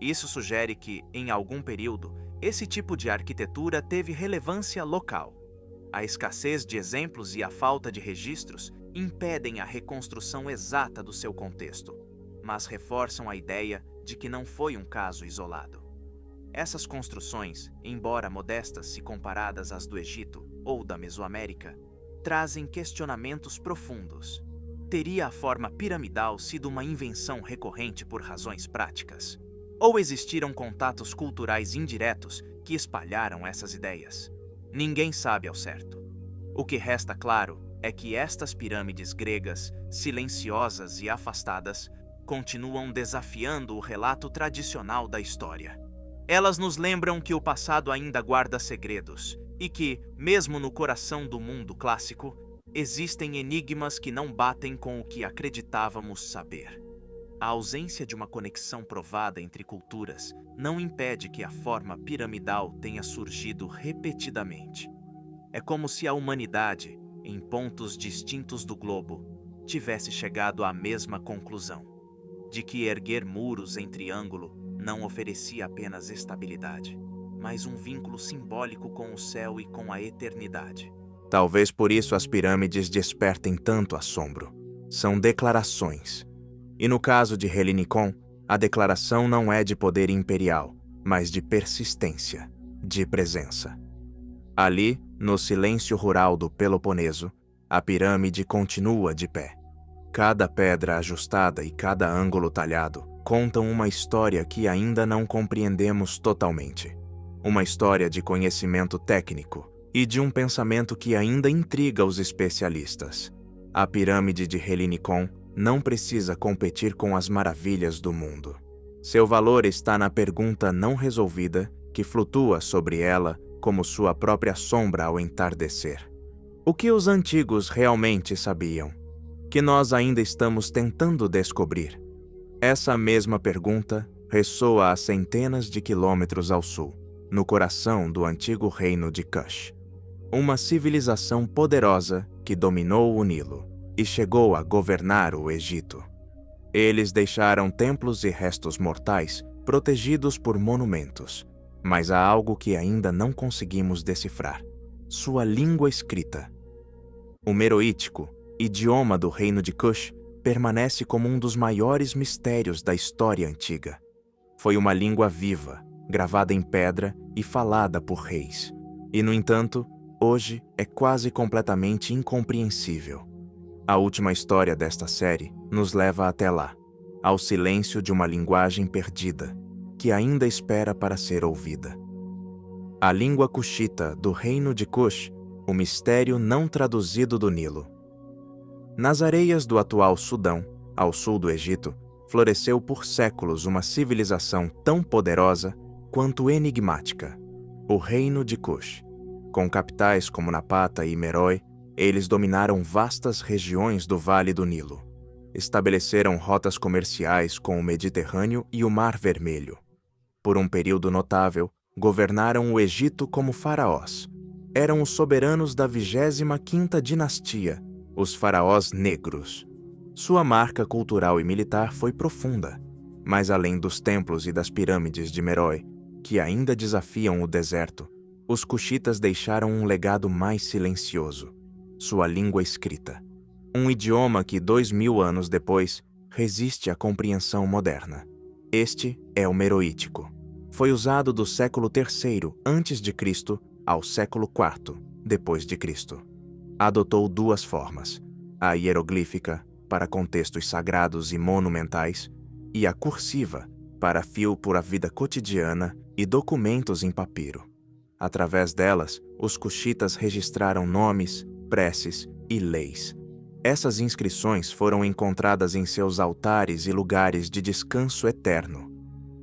Isso sugere que, em algum período, esse tipo de arquitetura teve relevância local. A escassez de exemplos e a falta de registros impedem a reconstrução exata do seu contexto, mas reforçam a ideia de que não foi um caso isolado. Essas construções, embora modestas se comparadas às do Egito ou da Mesoamérica, trazem questionamentos profundos. Teria a forma piramidal sido uma invenção recorrente por razões práticas? Ou existiram contatos culturais indiretos que espalharam essas ideias? Ninguém sabe ao certo. O que resta claro é que estas pirâmides gregas, silenciosas e afastadas, continuam desafiando o relato tradicional da história. Elas nos lembram que o passado ainda guarda segredos e que, mesmo no coração do mundo clássico, existem enigmas que não batem com o que acreditávamos saber. A ausência de uma conexão provada entre culturas não impede que a forma piramidal tenha surgido repetidamente. É como se a humanidade, em pontos distintos do globo, tivesse chegado à mesma conclusão, de que erguer muros em triângulo não oferecia apenas estabilidade, mas um vínculo simbólico com o céu e com a eternidade. Talvez por isso as pirâmides despertem tanto assombro. São declarações. E no caso de Helinicon, a declaração não é de poder imperial, mas de persistência, de presença. Ali, no silêncio rural do Peloponeso, a pirâmide continua de pé. Cada pedra ajustada e cada ângulo talhado contam uma história que ainda não compreendemos totalmente. Uma história de conhecimento técnico e de um pensamento que ainda intriga os especialistas. A pirâmide de Helinicon não precisa competir com as maravilhas do mundo. Seu valor está na pergunta não resolvida que flutua sobre ela como sua própria sombra ao entardecer. O que os antigos realmente sabiam? Que nós ainda estamos tentando descobrir. Essa mesma pergunta ressoa a centenas de quilômetros ao sul, no coração do antigo reino de Kush. Uma civilização poderosa que dominou o Nilo e chegou a governar o Egito. Eles deixaram templos e restos mortais protegidos por monumentos, mas há algo que ainda não conseguimos decifrar: sua língua escrita. O meroítico, idioma do reino de Kush, permanece como um dos maiores mistérios da história antiga. Foi uma língua viva, gravada em pedra e falada por reis. E, no entanto, hoje é quase completamente incompreensível. A última história desta série nos leva até lá, ao silêncio de uma linguagem perdida, que ainda espera para ser ouvida. A língua cuxita do reino de Kush, o mistério não traduzido do Nilo. Nas areias do atual Sudão, ao sul do Egito, floresceu por séculos uma civilização tão poderosa quanto enigmática, o reino de Kush. Com capitais como Napata e Meroe, eles dominaram vastas regiões do Vale do Nilo. Estabeleceram rotas comerciais com o Mediterrâneo e o Mar Vermelho. Por um período notável, governaram o Egito como faraós. Eram os soberanos da 25ª dinastia, os faraós negros. Sua marca cultural e militar foi profunda. Mas além dos templos e das pirâmides de Meroe, que ainda desafiam o deserto, os cuxitas deixaram um legado mais silencioso: sua língua escrita. Um idioma que 2000 anos depois resiste à compreensão moderna. Este é o meroítico. Foi usado do século III a.C. ao século IV depois de Cristo. Adotou duas formas: a hieroglífica, para contextos sagrados e monumentais, e a cursiva, para fio por a vida cotidiana e documentos em papiro. Através delas, os cuxitas registraram nomes, preces e leis. Essas inscrições foram encontradas em seus altares e lugares de descanso eterno.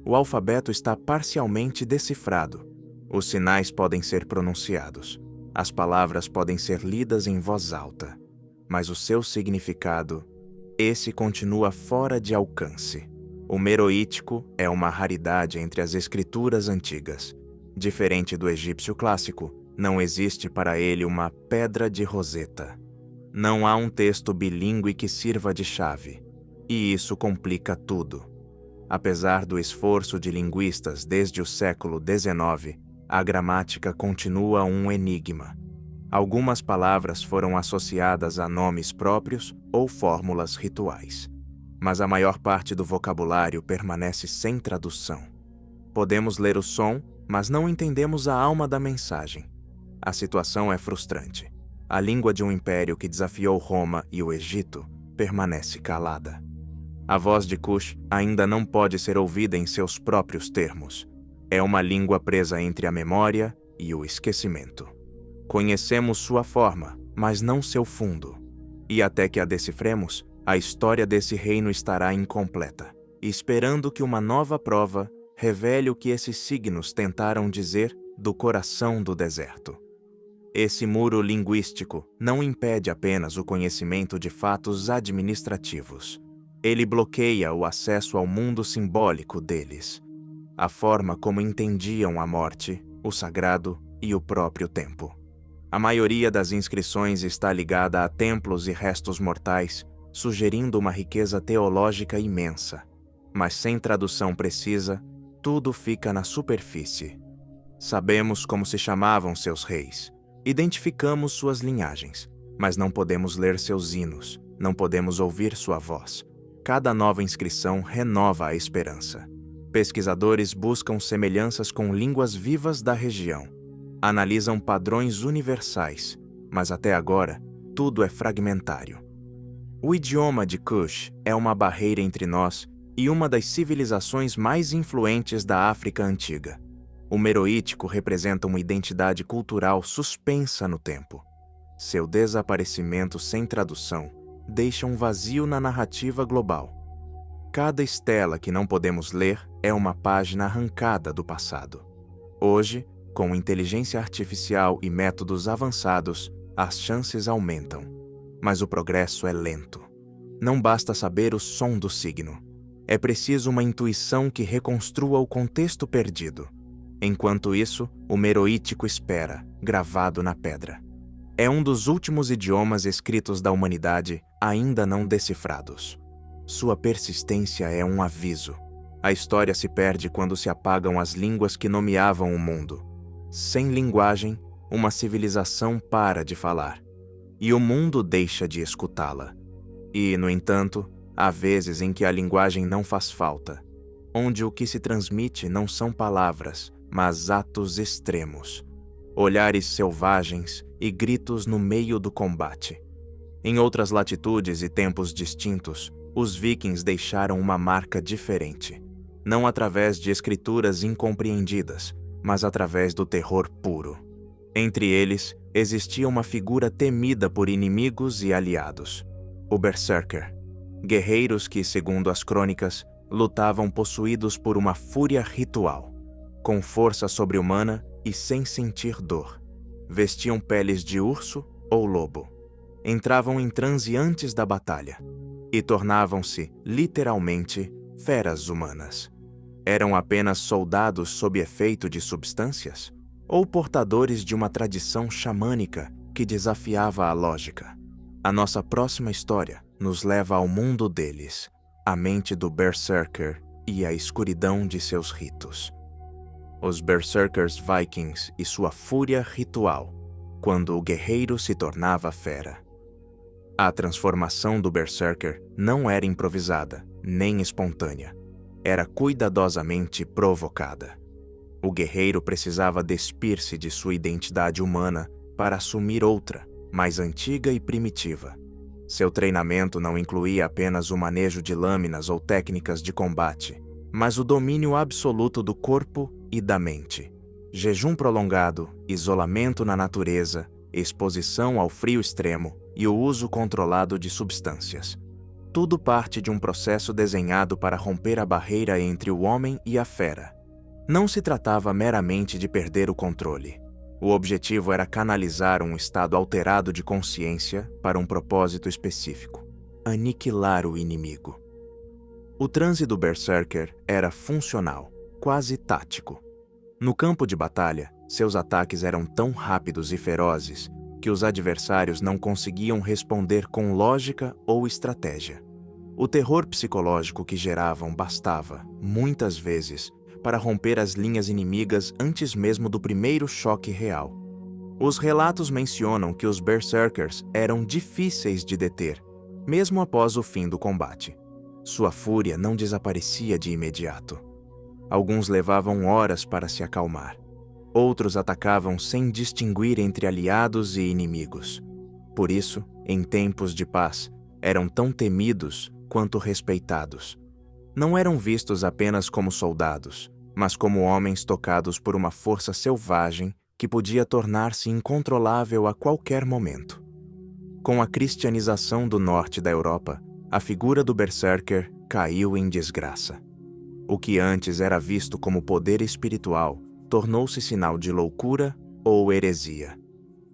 O alfabeto está parcialmente decifrado. Os sinais podem ser pronunciados. As palavras podem ser lidas em voz alta. Mas o seu significado, esse continua fora de alcance. O meroítico é uma raridade entre as escrituras antigas. Diferente do egípcio clássico, não existe para ele uma pedra de Roseta. Não há um texto bilíngue que sirva de chave, e isso complica tudo. Apesar do esforço de linguistas desde o século XIX, a gramática continua um enigma. Algumas palavras foram associadas a nomes próprios ou fórmulas rituais, mas a maior parte do vocabulário permanece sem tradução. Podemos ler o som, mas não entendemos a alma da mensagem. A situação é frustrante. A língua de um império que desafiou Roma e o Egito permanece calada. A voz de Cush ainda não pode ser ouvida em seus próprios termos. É uma língua presa entre a memória e o esquecimento. Conhecemos sua forma, mas não seu fundo. E até que a decifremos, a história desse reino estará incompleta, esperando que uma nova prova revele o que esses signos tentaram dizer do coração do deserto. Esse muro linguístico não impede apenas o conhecimento de fatos administrativos. Ele bloqueia o acesso ao mundo simbólico deles, a forma como entendiam a morte, o sagrado e o próprio tempo. A maioria das inscrições está ligada a templos e restos mortais, sugerindo uma riqueza teológica imensa. Mas sem tradução precisa, tudo fica na superfície. Sabemos como se chamavam seus reis. Identificamos suas linhagens, mas não podemos ler seus hinos, não podemos ouvir sua voz. Cada nova inscrição renova a esperança. Pesquisadores buscam semelhanças com línguas vivas da região. Analisam padrões universais, mas até agora, tudo é fragmentário. O idioma de Cush é uma barreira entre nós e uma das civilizações mais influentes da África antiga. O meroítico representa uma identidade cultural suspensa no tempo. Seu desaparecimento sem tradução deixa um vazio na narrativa global. Cada estela que não podemos ler é uma página arrancada do passado. Hoje, com inteligência artificial e métodos avançados, as chances aumentam. Mas o progresso é lento. Não basta saber o som do signo. É preciso uma intuição que reconstrua o contexto perdido. Enquanto isso, o meroítico espera, gravado na pedra. É um dos últimos idiomas escritos da humanidade ainda não decifrados. Sua persistência é um aviso. A história se perde quando se apagam as línguas que nomeavam o mundo. Sem linguagem, uma civilização para de falar, e o mundo deixa de escutá-la. E, no entanto, há vezes em que a linguagem não faz falta, onde o que se transmite não são palavras, mas atos extremos, olhares selvagens e gritos no meio do combate. Em outras latitudes e tempos distintos, os vikings deixaram uma marca diferente, não através de escrituras incompreendidas, mas através do terror puro. Entre eles, existia uma figura temida por inimigos e aliados: o Berserker, guerreiros que, segundo as crônicas, lutavam possuídos por uma fúria ritual, com força sobre-humana e sem sentir dor. Vestiam peles de urso ou lobo. Entravam em transe antes da batalha e tornavam-se, literalmente, feras humanas. Eram apenas soldados sob efeito de substâncias? Ou portadores de uma tradição xamânica que desafiava a lógica? A nossa próxima história nos leva ao mundo deles, a mente do Berserker e a escuridão de seus ritos. Os Berserkers Vikings e sua fúria ritual, quando o guerreiro se tornava fera. A transformação do Berserker não era improvisada, nem espontânea. Era cuidadosamente provocada. O guerreiro precisava despir-se de sua identidade humana para assumir outra, mais antiga e primitiva. Seu treinamento não incluía apenas o manejo de lâminas ou técnicas de combate, mas o domínio absoluto do corpo e da mente. Jejum prolongado, isolamento na natureza, exposição ao frio extremo e o uso controlado de substâncias. Tudo parte de um processo desenhado para romper a barreira entre o homem e a fera. Não se tratava meramente de perder o controle. O objetivo era canalizar um estado alterado de consciência para um propósito específico: aniquilar o inimigo. O transe do Berserker era funcional, quase tático. No campo de batalha, seus ataques eram tão rápidos e ferozes que os adversários não conseguiam responder com lógica ou estratégia. O terror psicológico que geravam bastava, muitas vezes, para romper as linhas inimigas antes mesmo do primeiro choque real. Os relatos mencionam que os Berserkers eram difíceis de deter, mesmo após o fim do combate. Sua fúria não desaparecia de imediato. Alguns levavam horas para se acalmar. Outros atacavam sem distinguir entre aliados e inimigos. Por isso, em tempos de paz, eram tão temidos quanto respeitados. Não eram vistos apenas como soldados, mas como homens tocados por uma força selvagem que podia tornar-se incontrolável a qualquer momento. Com a cristianização do norte da Europa, a figura do Berserker caiu em desgraça. O que antes era visto como poder espiritual tornou-se sinal de loucura ou heresia.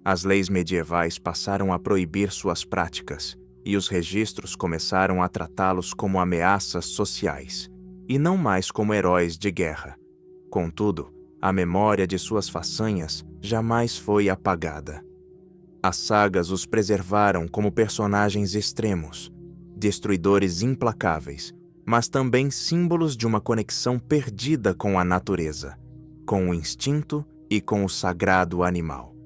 As leis medievais passaram a proibir suas práticas, e os registros começaram a tratá-los como ameaças sociais, e não mais como heróis de guerra. Contudo, a memória de suas façanhas jamais foi apagada. As sagas os preservaram como personagens extremos, destruidores implacáveis, mas também símbolos de uma conexão perdida com a natureza, com o instinto e com o sagrado animal.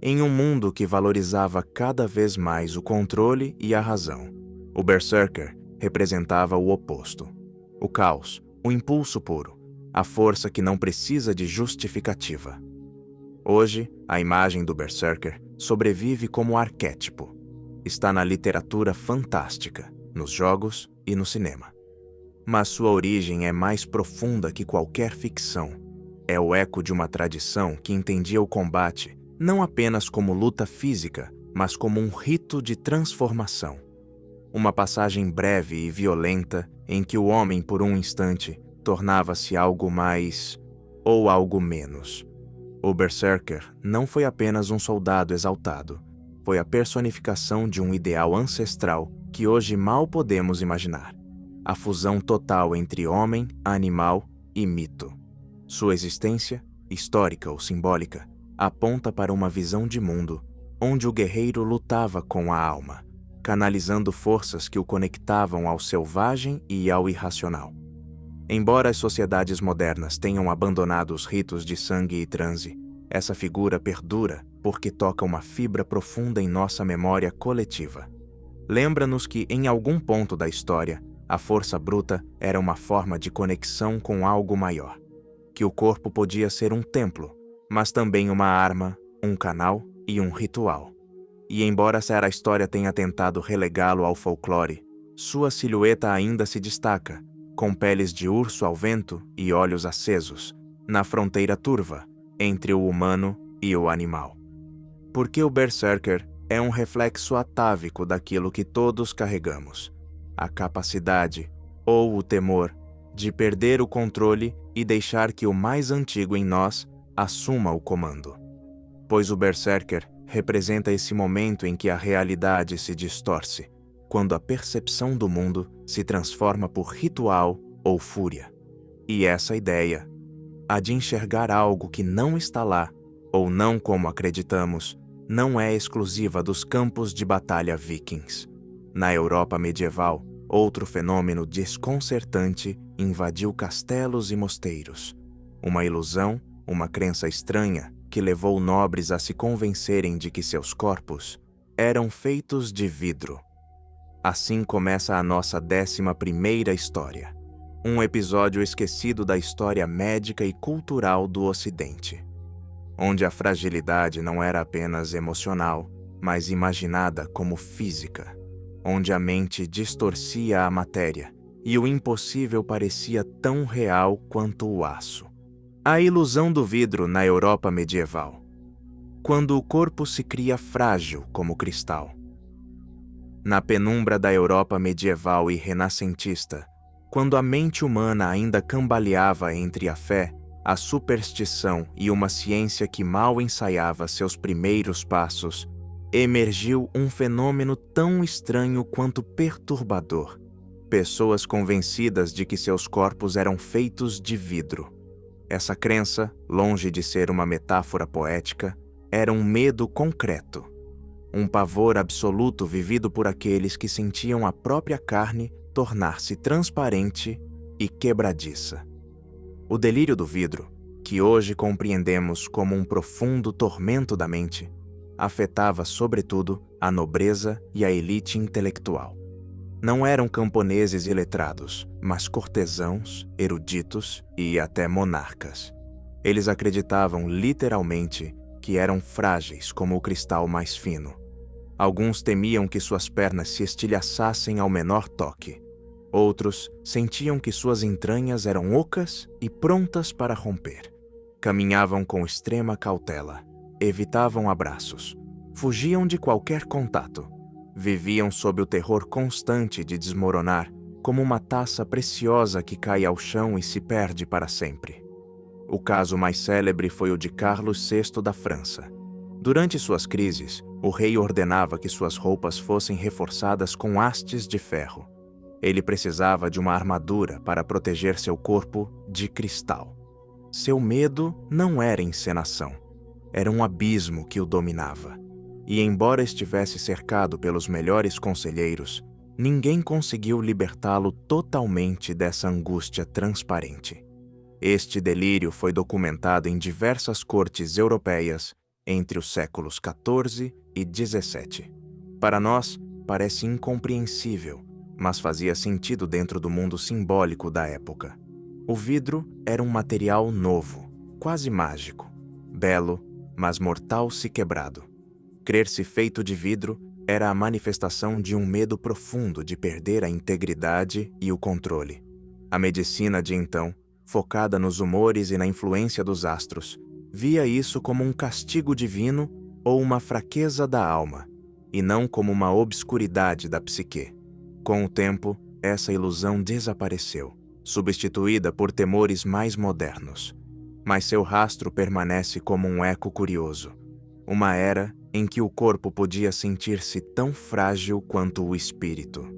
Em um mundo que valorizava cada vez mais o controle e a razão, o Berserker representava o oposto: o caos, o impulso puro, a força que não precisa de justificativa. Hoje, a imagem do Berserker sobrevive como arquétipo. Está na literatura fantástica, nos jogos e no cinema. Mas sua origem é mais profunda que qualquer ficção. É o eco de uma tradição que entendia o combate não apenas como luta física, mas como um rito de transformação. Uma passagem breve e violenta em que o homem, por um instante, tornava-se algo mais ou algo menos. O Berserker não foi apenas um soldado exaltado, foi a personificação de um ideal ancestral que hoje mal podemos imaginar: a fusão total entre homem, animal e mito. Sua existência, histórica ou simbólica, aponta para uma visão de mundo onde o guerreiro lutava com a alma, canalizando forças que o conectavam ao selvagem e ao irracional. Embora as sociedades modernas tenham abandonado os ritos de sangue e transe, essa figura perdura porque toca uma fibra profunda em nossa memória coletiva. Lembra-nos que, em algum ponto da história, a força bruta era uma forma de conexão com algo maior, que o corpo podia ser um templo, mas também uma arma, um canal e um ritual. E embora essa história tenha tentado relegá-lo ao folclore, sua silhueta ainda se destaca, com peles de urso ao vento e olhos acesos, na fronteira turva entre o humano e o animal. Porque o Berserker é um reflexo atávico daquilo que todos carregamos: a capacidade, ou o temor, de perder o controle e deixar que o mais antigo em nós assuma o comando. Pois o Berserker representa esse momento em que a realidade se distorce, quando a percepção do mundo se transforma por ritual ou fúria. E essa ideia, a de enxergar algo que não está lá, ou não como acreditamos, não é exclusiva dos campos de batalha vikings. Na Europa medieval, outro fenômeno desconcertante invadiu castelos e mosteiros. Uma ilusão, uma crença estranha que levou nobres a se convencerem de que seus corpos eram feitos de vidro. Assim começa a nossa 11ª história. Um episódio esquecido da história médica e cultural do Ocidente, onde a fragilidade não era apenas emocional, mas imaginada como física, onde a mente distorcia a matéria e o impossível parecia tão real quanto o aço. A ilusão do vidro na Europa medieval. Quando o corpo se cria frágil como cristal. Na penumbra da Europa medieval e renascentista, quando a mente humana ainda cambaleava entre a fé, a superstição e uma ciência que mal ensaiava seus primeiros passos, emergiu um fenômeno tão estranho quanto perturbador. Pessoas convencidas de que seus corpos eram feitos de vidro. Essa crença, longe de ser uma metáfora poética, era um medo concreto. Um pavor absoluto vivido por aqueles que sentiam a própria carne tornar-se transparente e quebradiça. O delírio do vidro, que hoje compreendemos como um profundo tormento da mente, afetava sobretudo a nobreza e a elite intelectual. Não eram camponeses iletrados, mas cortesãos, eruditos e até monarcas. Eles acreditavam literalmente que eram frágeis como o cristal mais fino. Alguns temiam que suas pernas se estilhaçassem ao menor toque. Outros sentiam que suas entranhas eram ocas e prontas para romper. Caminhavam com extrema cautela, evitavam abraços, fugiam de qualquer contato. Viviam sob o terror constante de desmoronar, como uma taça preciosa que cai ao chão e se perde para sempre. O caso mais célebre foi o de Carlos VI da França. Durante suas crises, o rei ordenava que suas roupas fossem reforçadas com hastes de ferro. Ele precisava de uma armadura para proteger seu corpo de cristal. Seu medo não era encenação. Era um abismo que o dominava. E embora estivesse cercado pelos melhores conselheiros, ninguém conseguiu libertá-lo totalmente dessa angústia transparente. Este delírio foi documentado em diversas cortes europeias entre os séculos XIV e XVII. Para nós, parece incompreensível, mas fazia sentido dentro do mundo simbólico da época. O vidro era um material novo, quase mágico, belo, mas mortal se quebrado. Crer-se feito de vidro era a manifestação de um medo profundo de perder a integridade e o controle. A medicina de então, focada nos humores e na influência dos astros, via isso como um castigo divino ou uma fraqueza da alma, e não como uma obscuridade da psique. Com o tempo, essa ilusão desapareceu, substituída por temores mais modernos. Mas seu rastro permanece como um eco curioso. Uma era em que o corpo podia sentir-se tão frágil quanto o espírito.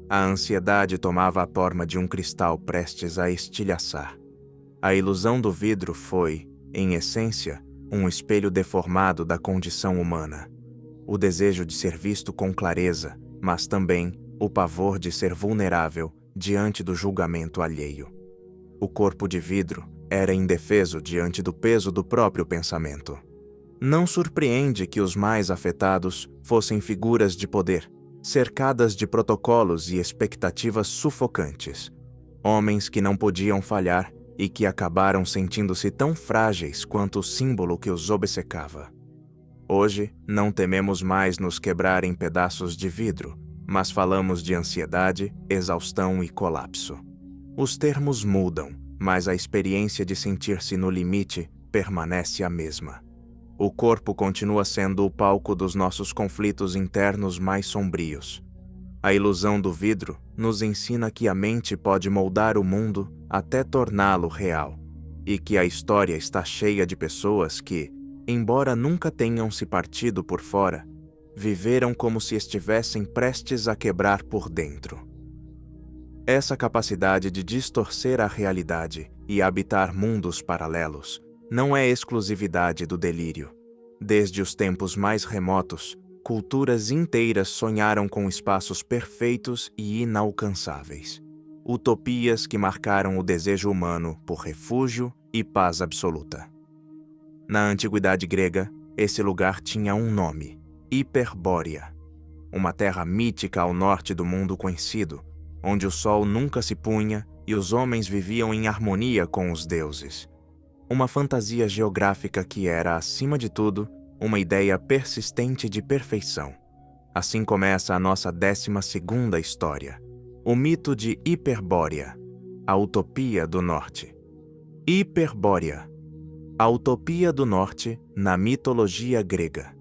A ansiedade tomava a forma de um cristal prestes a estilhaçar. A ilusão do vidro foi, em essência, um espelho deformado da condição humana. O desejo de ser visto com clareza, mas também o pavor de ser vulnerável diante do julgamento alheio. O corpo de vidro era indefeso diante do peso do próprio pensamento. Não surpreende que os mais afetados fossem figuras de poder, cercadas de protocolos e expectativas sufocantes. Homens que não podiam falhar e que acabaram sentindo-se tão frágeis quanto o símbolo que os obcecava. Hoje, não tememos mais nos quebrar em pedaços de vidro, mas falamos de ansiedade, exaustão e colapso. Os termos mudam, mas a experiência de sentir-se no limite permanece a mesma. O corpo continua sendo o palco dos nossos conflitos internos mais sombrios. A ilusão do vidro nos ensina que a mente pode moldar o mundo até torná-lo real, e que a história está cheia de pessoas que, embora nunca tenham se partido por fora, viveram como se estivessem prestes a quebrar por dentro. Essa capacidade de distorcer a realidade e habitar mundos paralelos não é exclusividade do delírio. Desde os tempos mais remotos, culturas inteiras sonharam com espaços perfeitos e inalcançáveis. Utopias que marcaram o desejo humano por refúgio e paz absoluta. Na antiguidade grega, esse lugar tinha um nome: Hiperbórea, uma terra mítica ao norte do mundo conhecido, onde o sol nunca se punha e os homens viviam em harmonia com os deuses. Uma fantasia geográfica que era, acima de tudo, uma ideia persistente de perfeição. Assim começa a nossa 12ª história, o mito de Hiperbórea, a utopia do norte. Hiperbórea, a utopia do norte na mitologia grega.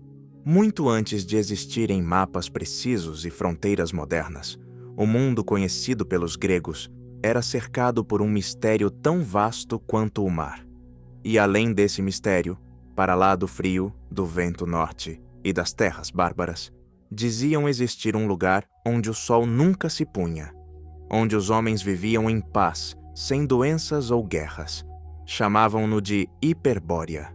Muito antes de existirem mapas precisos e fronteiras modernas, o mundo conhecido pelos gregos era cercado por um mistério tão vasto quanto o mar. E além desse mistério, para lá do frio, do vento norte e das terras bárbaras, diziam existir um lugar onde o sol nunca se punha, onde os homens viviam em paz, sem doenças ou guerras. Chamavam-no de Hiperbórea.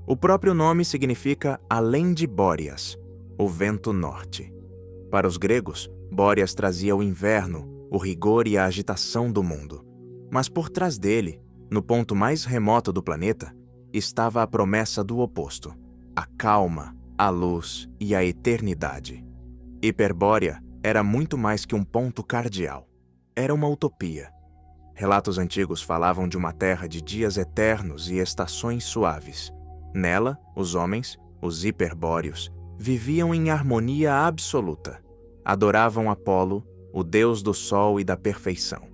O próprio nome significa além de Bóreas, o vento norte. Para os gregos, Bóreas trazia o inverno, o rigor e a agitação do mundo. Mas por trás dele, no ponto mais remoto do planeta, estava a promessa do oposto: a calma, a luz e a eternidade. Hiperbórea era muito mais que um ponto cardeal. Era uma utopia. Relatos antigos falavam de uma terra de dias eternos e estações suaves. Nela, os homens, os hiperbóreos, viviam em harmonia absoluta. Adoravam Apolo, o deus do sol e da perfeição.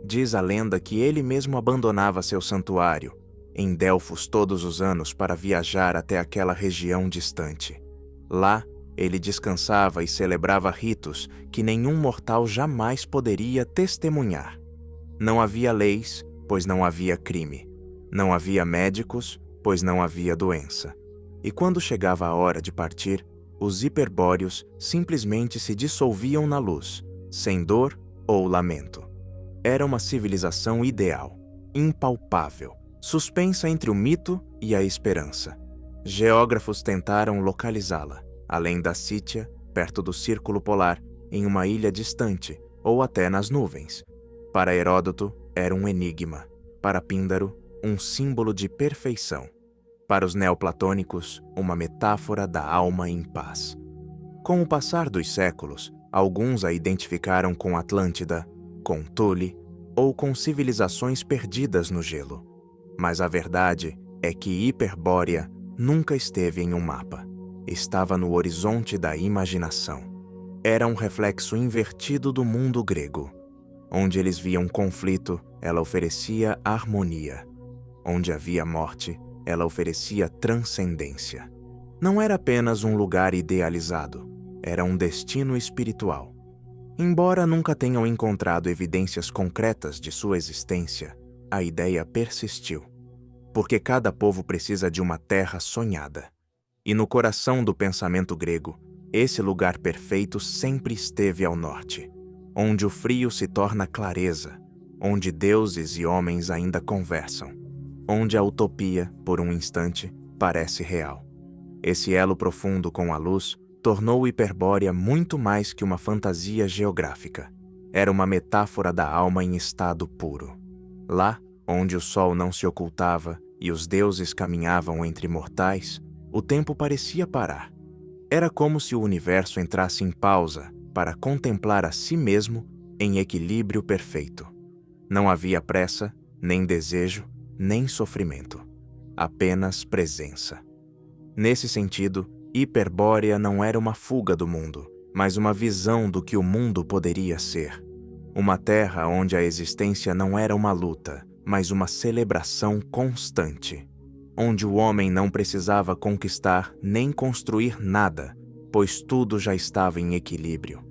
Diz a lenda que ele mesmo abandonava seu santuário, em Delfos todos os anos, para viajar até aquela região distante. Lá, ele descansava e celebrava ritos que nenhum mortal jamais poderia testemunhar. Não havia leis, pois não havia crime. Não havia médicos, pois não havia doença. E quando chegava a hora de partir, os hiperbóreos simplesmente se dissolviam na luz, sem dor ou lamento. Era uma civilização ideal, impalpável, suspensa entre o mito e a esperança. Geógrafos tentaram localizá-la, além da Sítia, perto do Círculo Polar, em uma ilha distante, ou até nas nuvens. Para Heródoto, era um enigma. Para Píndaro, um símbolo de perfeição. Para os neoplatônicos, uma metáfora da alma em paz. Com o passar dos séculos, alguns a identificaram com Atlântida, com Tule ou com civilizações perdidas no gelo. Mas a verdade é que Hiperbórea nunca esteve em um mapa. Estava no horizonte da imaginação. Era um reflexo invertido do mundo grego. Onde eles viam conflito, ela oferecia harmonia. Onde havia morte, ela oferecia transcendência. Não era apenas um lugar idealizado, era um destino espiritual. Embora nunca tenham encontrado evidências concretas de sua existência, a ideia persistiu. Porque cada povo precisa de uma terra sonhada. E no coração do pensamento grego, esse lugar perfeito sempre esteve ao norte, onde o frio se torna clareza, onde deuses e homens ainda conversam, onde a utopia, por um instante, parece real. Esse elo profundo com a luz tornou Hiperbórea muito mais que uma fantasia geográfica. Era uma metáfora da alma em estado puro. Lá, onde o sol não se ocultava e os deuses caminhavam entre mortais, o tempo parecia parar. Era como se o universo entrasse em pausa para contemplar a si mesmo em equilíbrio perfeito. Não havia pressa, nem desejo, nem sofrimento. Apenas presença. Nesse sentido, Hiperbórea não era uma fuga do mundo, mas uma visão do que o mundo poderia ser. Uma terra onde a existência não era uma luta, mas uma celebração constante. Onde o homem não precisava conquistar nem construir nada, pois tudo já estava em equilíbrio.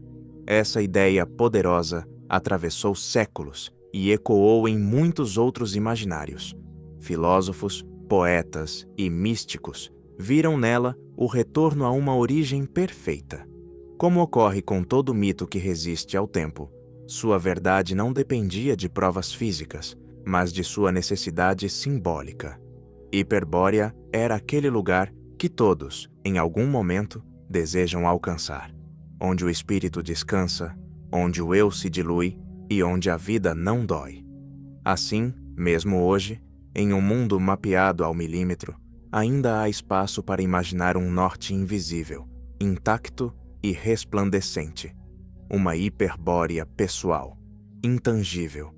Essa ideia poderosa atravessou séculos e ecoou em muitos outros imaginários. Filósofos, poetas e místicos viram nela o retorno a uma origem perfeita. Como ocorre com todo mito que resiste ao tempo, sua verdade não dependia de provas físicas, mas de sua necessidade simbólica. Hiperbórea era aquele lugar que todos, em algum momento, desejam alcançar, onde o espírito descansa, onde o eu se dilui e onde a vida não dói. Assim, mesmo hoje, em um mundo mapeado ao milímetro, ainda há espaço para imaginar um norte invisível, intacto e resplandecente. Uma Hiperbórea pessoal, intangível,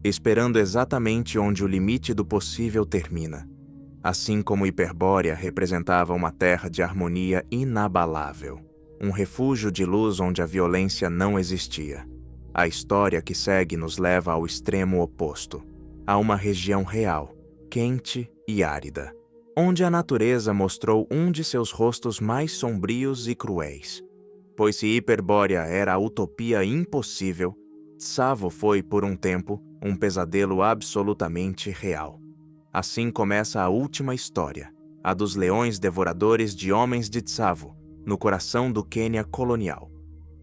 esperando exatamente onde o limite do possível termina. Assim como Hiperbórea representava uma terra de harmonia inabalável, um refúgio de luz onde a violência não existia. A história que segue nos leva ao extremo oposto, a uma região real, quente e árida, onde a natureza mostrou um de seus rostos mais sombrios e cruéis. Pois se Hiperbórea era a utopia impossível, Tsavo foi, por um tempo, um pesadelo absolutamente real. Assim começa a última história, a dos leões devoradores de homens de Tsavo, no coração do Quênia colonial.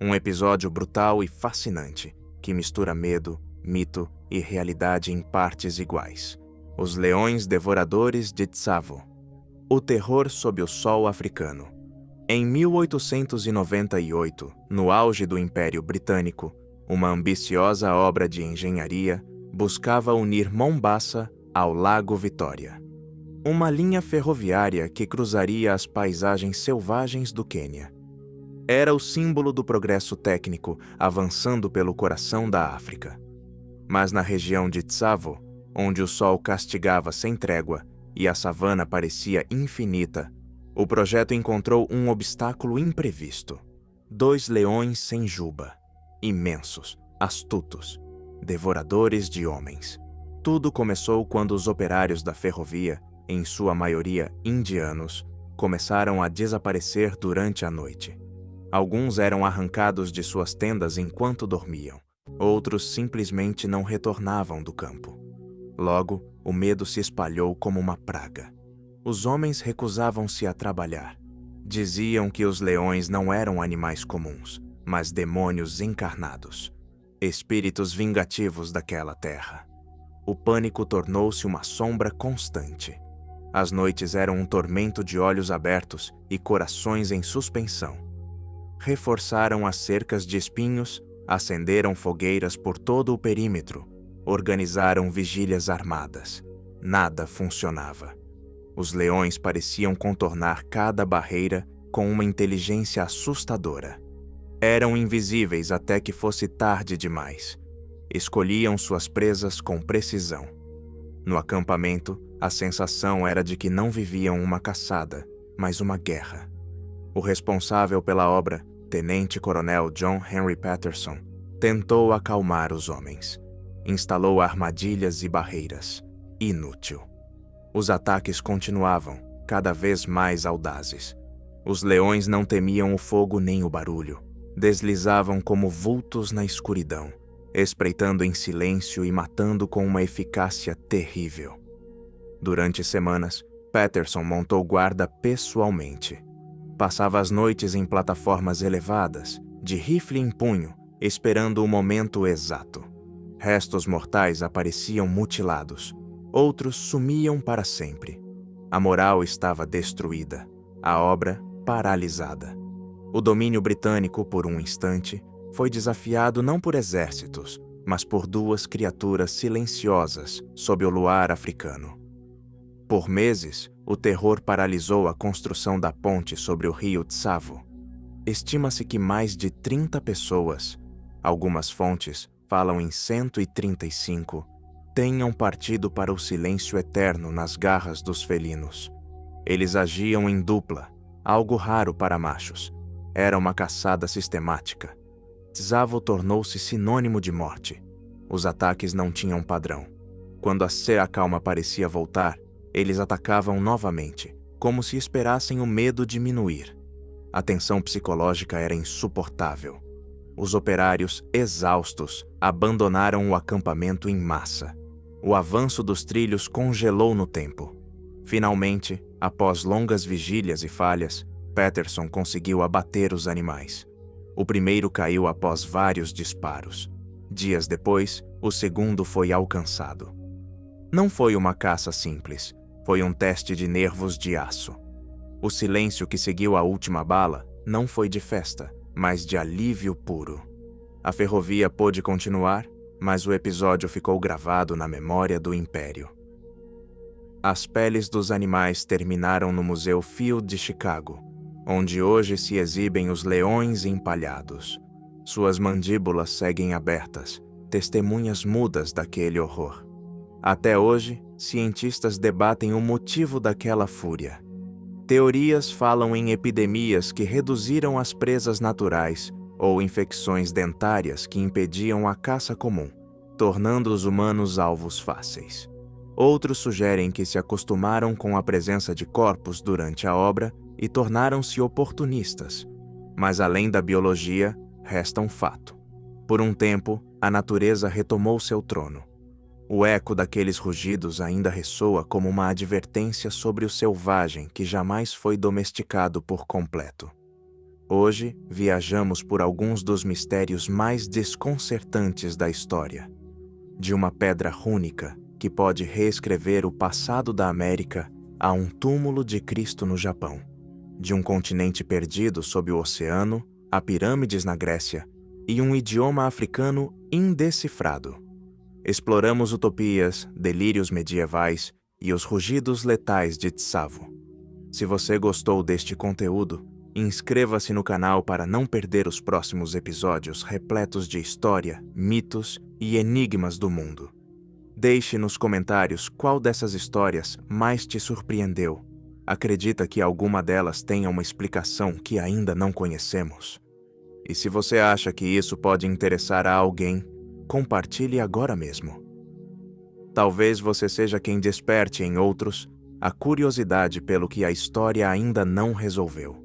Um episódio brutal e fascinante, que mistura medo, mito e realidade em partes iguais. Os leões devoradores de Tsavo. O terror sob o sol africano. Em 1898, no auge do Império Britânico, uma ambiciosa obra de engenharia buscava unir Mombasa ao Lago Vitória. Uma linha ferroviária que cruzaria as paisagens selvagens do Quênia. Era o símbolo do progresso técnico avançando pelo coração da África. Mas na região de Tsavo, onde o sol castigava sem trégua e a savana parecia infinita, o projeto encontrou um obstáculo imprevisto. 2 leões sem juba, imensos, astutos, devoradores de homens. Tudo começou quando os operários da ferrovia, em sua maioria indianos, começaram a desaparecer durante a noite. Alguns eram arrancados de suas tendas enquanto dormiam. Outros simplesmente não retornavam do campo. Logo, o medo se espalhou como uma praga. Os homens recusavam-se a trabalhar. Diziam que os leões não eram animais comuns, mas demônios encarnados, espíritos vingativos daquela terra. O pânico tornou-se uma sombra constante. As noites eram um tormento de olhos abertos e corações em suspensão. Reforçaram as cercas de espinhos, acenderam fogueiras por todo o perímetro, organizaram vigílias armadas. Nada funcionava. Os leões pareciam contornar cada barreira com uma inteligência assustadora. Eram invisíveis até que fosse tarde demais. Escolhiam suas presas com precisão. No acampamento, a sensação era de que não viviam uma caçada, mas uma guerra. O responsável pela obra, Tenente-Coronel John Henry Patterson, tentou acalmar os homens. Instalou armadilhas e barreiras. Inútil. Os ataques continuavam, cada vez mais audazes. Os leões não temiam o fogo nem o barulho. Deslizavam como vultos na escuridão, espreitando em silêncio e matando com uma eficácia terrível. Durante semanas, Patterson montou guarda pessoalmente. Passava as noites em plataformas elevadas, de rifle em punho, esperando o momento exato. Restos mortais apareciam mutilados. Outros sumiam para sempre. A moral estava destruída, a obra paralisada. O domínio britânico, por um instante, foi desafiado não por exércitos, mas por 2 criaturas silenciosas sob o luar africano. Por meses, o terror paralisou a construção da ponte sobre o rio Tsavo. Estima-se que mais de 30 pessoas, algumas fontes falam em 135, tenham partido para o silêncio eterno nas garras dos felinos. Eles agiam em dupla, algo raro para machos. Era uma caçada sistemática. Tsavo tornou-se sinônimo de morte. Os ataques não tinham padrão. Quando a calma parecia voltar, eles atacavam novamente, como se esperassem o medo diminuir. A tensão psicológica era insuportável. Os operários, exaustos, abandonaram o acampamento em massa. O avanço dos trilhos congelou no tempo. Finalmente, após longas vigílias e falhas, Patterson conseguiu abater os animais. O primeiro caiu após vários disparos. Dias depois, o segundo foi alcançado. Não foi uma caça simples, foi um teste de nervos de aço. O silêncio que seguiu a última bala não foi de festa, mas de alívio puro. A ferrovia pôde continuar, mas o episódio ficou gravado na memória do Império. As peles dos animais terminaram no Museu Field de Chicago, onde hoje se exibem os leões empalhados. Suas mandíbulas seguem abertas, testemunhas mudas daquele horror. Até hoje, cientistas debatem o motivo daquela fúria. Teorias falam em epidemias que reduziram as presas naturais ou infecções dentárias que impediam a caça comum, tornando os humanos alvos fáceis. Outros sugerem que se acostumaram com a presença de corpos durante a obra e tornaram-se oportunistas. Mas além da biologia, resta um fato. Por um tempo, a natureza retomou seu trono. O eco daqueles rugidos ainda ressoa como uma advertência sobre o selvagem que jamais foi domesticado por completo. Hoje, viajamos por alguns dos mistérios mais desconcertantes da história. De uma pedra rúnica que pode reescrever o passado da América a um túmulo de Cristo no Japão. De um continente perdido sob o oceano, a pirâmides na Grécia e um idioma africano indecifrado. Exploramos utopias, delírios medievais e os rugidos letais de Tsavo. Se você gostou deste conteúdo, inscreva-se no canal para não perder os próximos episódios repletos de história, mitos e enigmas do mundo. Deixe nos comentários qual dessas histórias mais te surpreendeu. Acredita que alguma delas tenha uma explicação que ainda não conhecemos? E se você acha que isso pode interessar a alguém, compartilhe agora mesmo. Talvez você seja quem desperte em outros a curiosidade pelo que a história ainda não resolveu.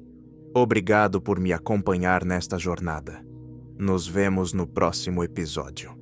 Obrigado por me acompanhar nesta jornada. Nos vemos no próximo episódio.